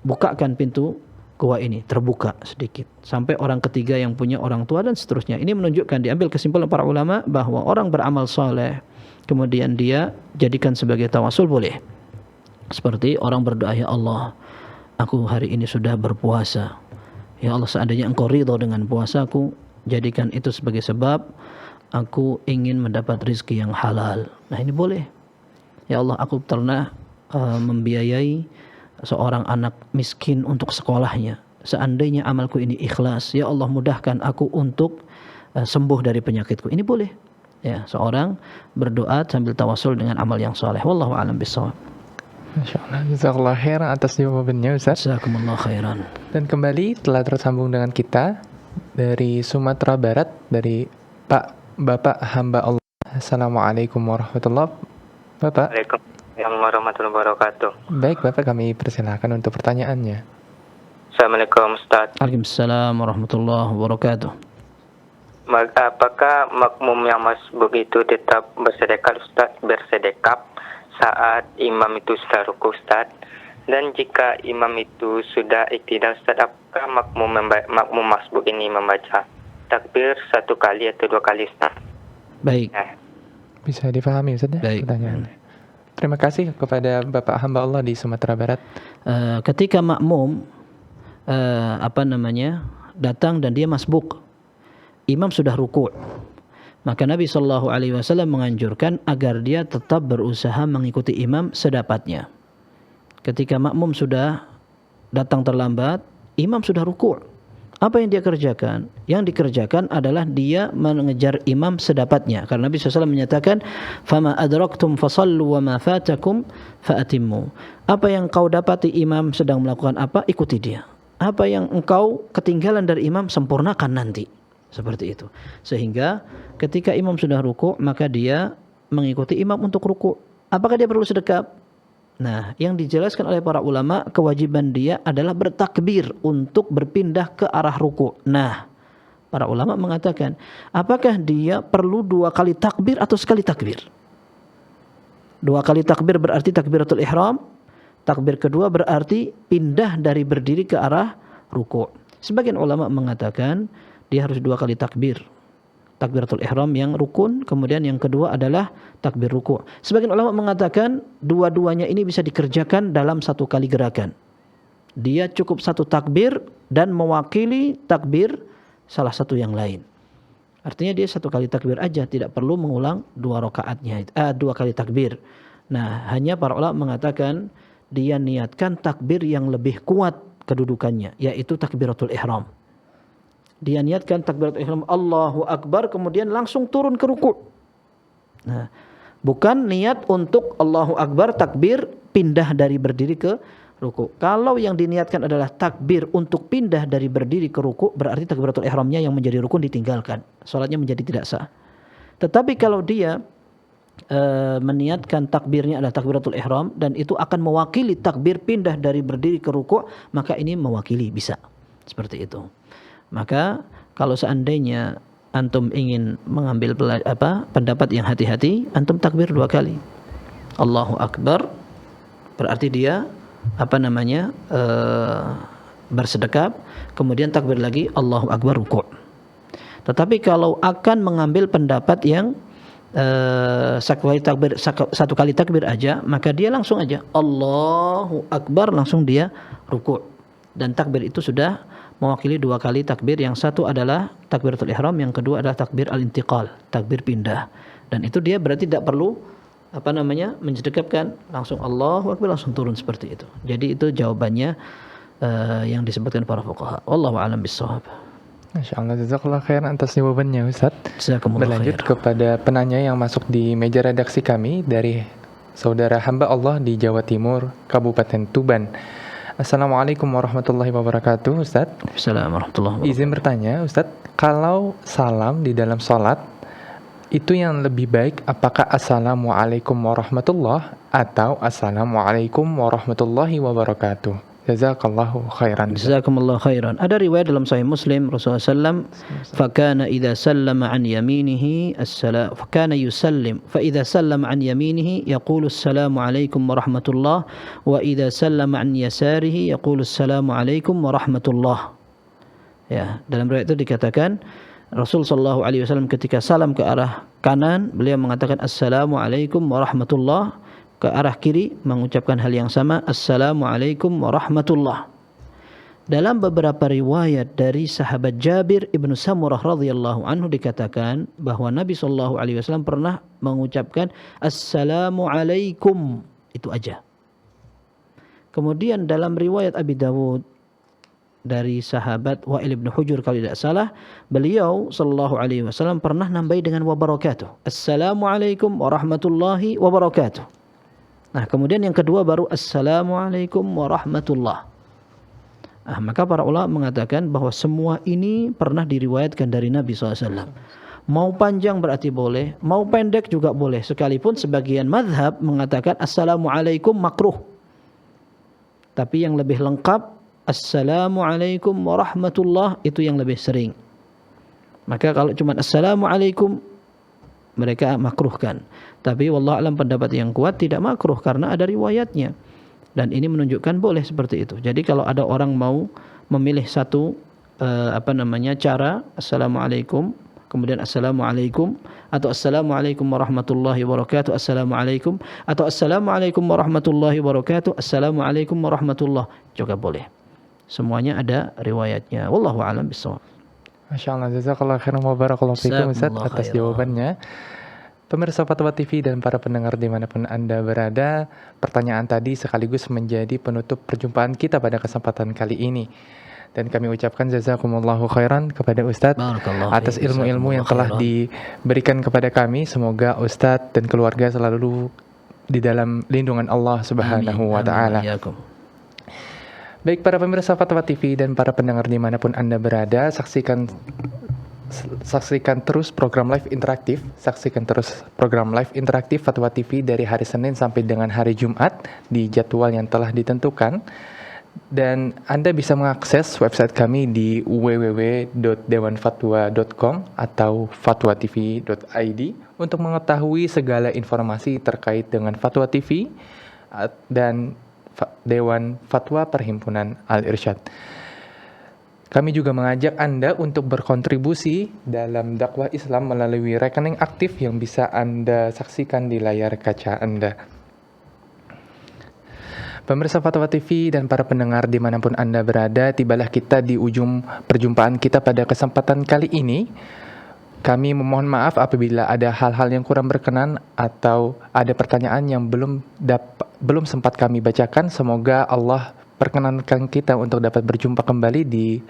bukakan pintu gua ini, terbuka sedikit sampai orang ketiga yang punya orang tua dan seterusnya. Ini menunjukkan, diambil kesimpulan para ulama bahwa orang beramal soleh kemudian dia jadikan sebagai tawasul boleh. Seperti orang berdoa, ya Allah, aku hari ini sudah berpuasa, ya Allah, seandainya engkau ridha dengan puasaku, jadikan itu sebagai sebab aku ingin mendapat rezeki yang halal. Nah, ini boleh. Ya Allah, aku pernah membiayai seorang anak miskin untuk sekolahnya. Seandainya amalku ini ikhlas, ya Allah, mudahkan aku untuk sembuh dari penyakitku. Ini boleh. Ya, seorang berdoa sambil tawasul dengan amal yang soleh. Wallahu a'lam bishawab. Masyaallah, jazakallah khairan atas jawabannya Ustaz. Jazakumullah khairan. Dan kembali telah tersambung dengan kita dari Sumatera Barat, dari Bapak hamba Allah. Assalamualaikum warahmatullahi wabarakatuh. Bapak. Assalamualaikum warahmatullahi wabarakatuh. Baik Bapak, kami persilahkan untuk pertanyaannya. Assalamualaikum Ustaz. Waalaikumsalam warahmatullahi wabarakatuh. Apakah makmum yang masbuk itu tetap bersedekap Ustaz, bersedekap saat imam itu sudah ruku Ustaz? Dan jika imam itu sudah iktidal Ustaz, apakah makmum masbuk ini membaca takbir satu kali atau dua kali Ustaz? Baik. Bisa difahami Ustaz ya? Baik. Pertanyaannya. Terima kasih kepada Bapak hamba Allah di Sumatera Barat. Ketika makmum datang dan dia masbuk, imam sudah ruku', maka Nabi SAW menganjurkan agar dia tetap berusaha mengikuti imam sedapatnya. Ketika makmum sudah datang terlambat, imam sudah ruku', apa yang dia kerjakan? Yang dikerjakan adalah dia mengejar imam sedapatnya. Karena Nabi SAW menyatakan, "Fama adraktum fasallu wa ma fatakum fa'atimmu." Apa yang kau dapati imam sedang melakukan apa, ikuti dia. Apa yang engkau ketinggalan dari imam, sempurnakan nanti. Seperti itu. Sehingga ketika imam sudah ruku', maka dia mengikuti imam untuk ruku'. Apakah dia perlu sedekap? Nah, yang dijelaskan oleh para ulama, kewajiban dia adalah bertakbir untuk berpindah ke arah ruku'. Nah, Para ulama mengatakan, apakah dia perlu 2 kali takbir atau sekali takbir? 2 kali takbir berarti takbiratul ihram. Takbir kedua berarti pindah dari berdiri ke arah ruku'. Sebagian ulama mengatakan dia harus 2 kali takbir. Takbiratul ihram yang rukun, kemudian yang kedua adalah takbir ruku'. Sebagian ulama mengatakan dua-duanya ini bisa dikerjakan dalam 1 kali gerakan. Dia cukup 1 takbir dan mewakili takbir salah satu yang lain. Artinya dia 1 kali takbir aja, tidak perlu mengulang 2 kali takbir. Nah, hanya para ulama mengatakan dia niatkan takbir yang lebih kuat kedudukannya, yaitu takbiratul ihram. Dia niatkan takbiratul ihram Allahu Akbar, kemudian langsung turun ke ruku'. Nah, bukan niat untuk Allahu Akbar takbir pindah dari berdiri ke ruku'. Kalau yang diniatkan adalah takbir untuk pindah dari berdiri ke ruku', berarti takbiratul ihramnya yang menjadi rukun ditinggalkan. Salatnya menjadi tidak sah. Tetapi kalau dia meniatkan takbirnya adalah takbiratul ihram dan itu akan mewakili takbir pindah dari berdiri ke ruku', maka ini mewakili, bisa. Seperti itu. Maka kalau seandainya antum ingin mengambil pendapat yang hati-hati, antum takbir 2 kali. Allahu Akbar berarti dia bersedekap, kemudian takbir lagi Allahu Akbar ruku'. Tetapi kalau akan mengambil pendapat yang 1 kali takbir aja, maka dia langsung aja Allahu Akbar, langsung dia ruku'. Dan takbir itu sudah mewakili 2 kali takbir. Yang satu adalah takbiratul ihram, yang kedua adalah takbir al-intiqal, takbir pindah. Dan itu dia berarti tidak perlu menjedekapkan, langsung Allahu Akbar langsung turun seperti itu. Jadi itu jawabannya yang disebutkan para fuqaha. Wallahu a'lam bissawab. Masyaallah, jazakallah khairan atas jawabannya Ustaz. Berlanjut kepada penanya yang masuk di meja redaksi kami dari saudara hamba Allah di Jawa Timur, Kabupaten Tuban. Assalamualaikum warahmatullahi wabarakatuh Ustaz. Assalamualaikum warahmatullahi wabarakatuh. Izin bertanya Ustaz, kalau salam di dalam sholat itu yang lebih baik apakah Assalamualaikum warahmatullah atau Assalamualaikum warahmatullahi wabarakatuh? Jazakallahu khairan. Jazakumullah khairan. Ada riwayat dalam Sahih Muslim Rasulullah SAW, fakana idza sallama an yaminihi fakana yusallim, fa idza sallama an yaminihi yaqulu assalamu alaikum warahmatullah, wa idza sallama an yasarihi yaqulu assalamu alaikum warahmatullah. Ya, dalam riwayat itu dikatakan Rasul sallallahu alaihi wasallam ketika salam ke arah kanan, beliau mengatakan assalamualaikum warahmatullah, ke arah kiri mengucapkan hal yang sama, assalamualaikum warahmatullah. Dalam beberapa riwayat dari sahabat Jabir ibnu Samurah radhiyallahu anhu dikatakan bahwa Nabi sallallahu alaihi wasallam pernah mengucapkan assalamualaikum, itu aja. Kemudian dalam riwayat Abi Dawud dari sahabat Wa'il bin Hujur kalau tidak salah, beliau sallallahu alaihi wasallam pernah nambahi dengan wabarakatuh, assalamualaikum warahmatullahi wabarakatuh. Nah, kemudian yang kedua baru assalamualaikum warahmatullah. Maka para ulama mengatakan bahwa semua ini pernah diriwayatkan dari Nabi SAW. Mau panjang berarti boleh, mau pendek juga boleh. Sekalipun sebagian mazhab mengatakan assalamualaikum makruh. Tapi yang lebih lengkap assalamualaikum warahmatullah, itu yang lebih sering. Maka kalau cuma assalamualaikum mereka makruhkan. Tapi wallahu alam pendapat yang kuat tidak makruh karena ada riwayatnya. Dan ini menunjukkan boleh seperti itu. Jadi kalau ada orang mau memilih satu cara assalamualaikum, kemudian assalamualaikum, atau assalamualaikum warahmatullahi wabarakatuh, assalamualaikum, atau assalamualaikum warahmatullahi wabarakatuh, assalamualaikum warahmatullah, juga boleh. Semuanya ada riwayatnya. Wallahu a'lam bishawab. Masyaallah, jazakallahu khairan wa barakallahu fikum Ustaz atas jawabannya. Pemirsa Fatwa TV dan para pendengar dimanapun Anda berada, pertanyaan tadi sekaligus menjadi penutup perjumpaan kita pada kesempatan kali ini. Dan kami ucapkan jazakumullahu khairan kepada Ustadz atas ilmu-ilmu yang telah diberikan kepada kami. Semoga Ustadz dan keluarga selalu di dalam lindungan Allah Subhanahu wa Ta'ala. Baik para pemirsa Fatwa TV dan para pendengar dimanapun Anda berada, saksikan terus program live interaktif. Saksikan terus program live interaktif Fatwa TV dari hari Senin sampai dengan hari Jumat di jadwal yang telah ditentukan. Dan Anda bisa mengakses website kami di www.dewanfatwa.com atau fatwatv.id untuk mengetahui segala informasi terkait dengan Fatwa TV dan Dewan Fatwa Perhimpunan Al-Irsyad. Kami juga mengajak Anda untuk berkontribusi dalam dakwah Islam melalui rekening aktif yang bisa Anda saksikan di layar kaca Anda. Pemirsa Fatwa TV dan para pendengar dimanapun Anda berada, tibalah kita di ujung perjumpaan kita pada kesempatan kali ini. Kami memohon maaf apabila ada hal-hal yang kurang berkenan atau ada pertanyaan yang belum sempat kami bacakan. Semoga Allah perkenankan kita untuk dapat berjumpa kembali di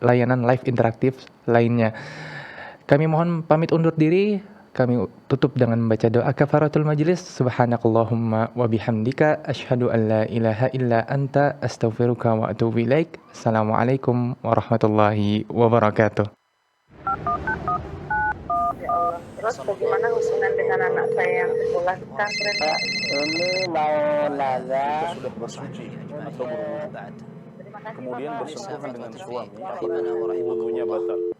layanan live interaktif lainnya. Kami mohon pamit undur diri. Kami tutup dengan membaca doa kafaratul majlis. Subhanakallahumma wa bihamdika asyhadu an la ilaha illa anta astaghfiruka wa atubu ilaik. Assalamualaikum warahmatullahi wabarakatuh. Ya Allah. Terus bagaimana hubungan dengan anak saya yang sekolah pesantren? Ini mau nanya. Jika sudah bersuci atau berwudu, kemudian bersentuhan dengan suami, wudunya batal.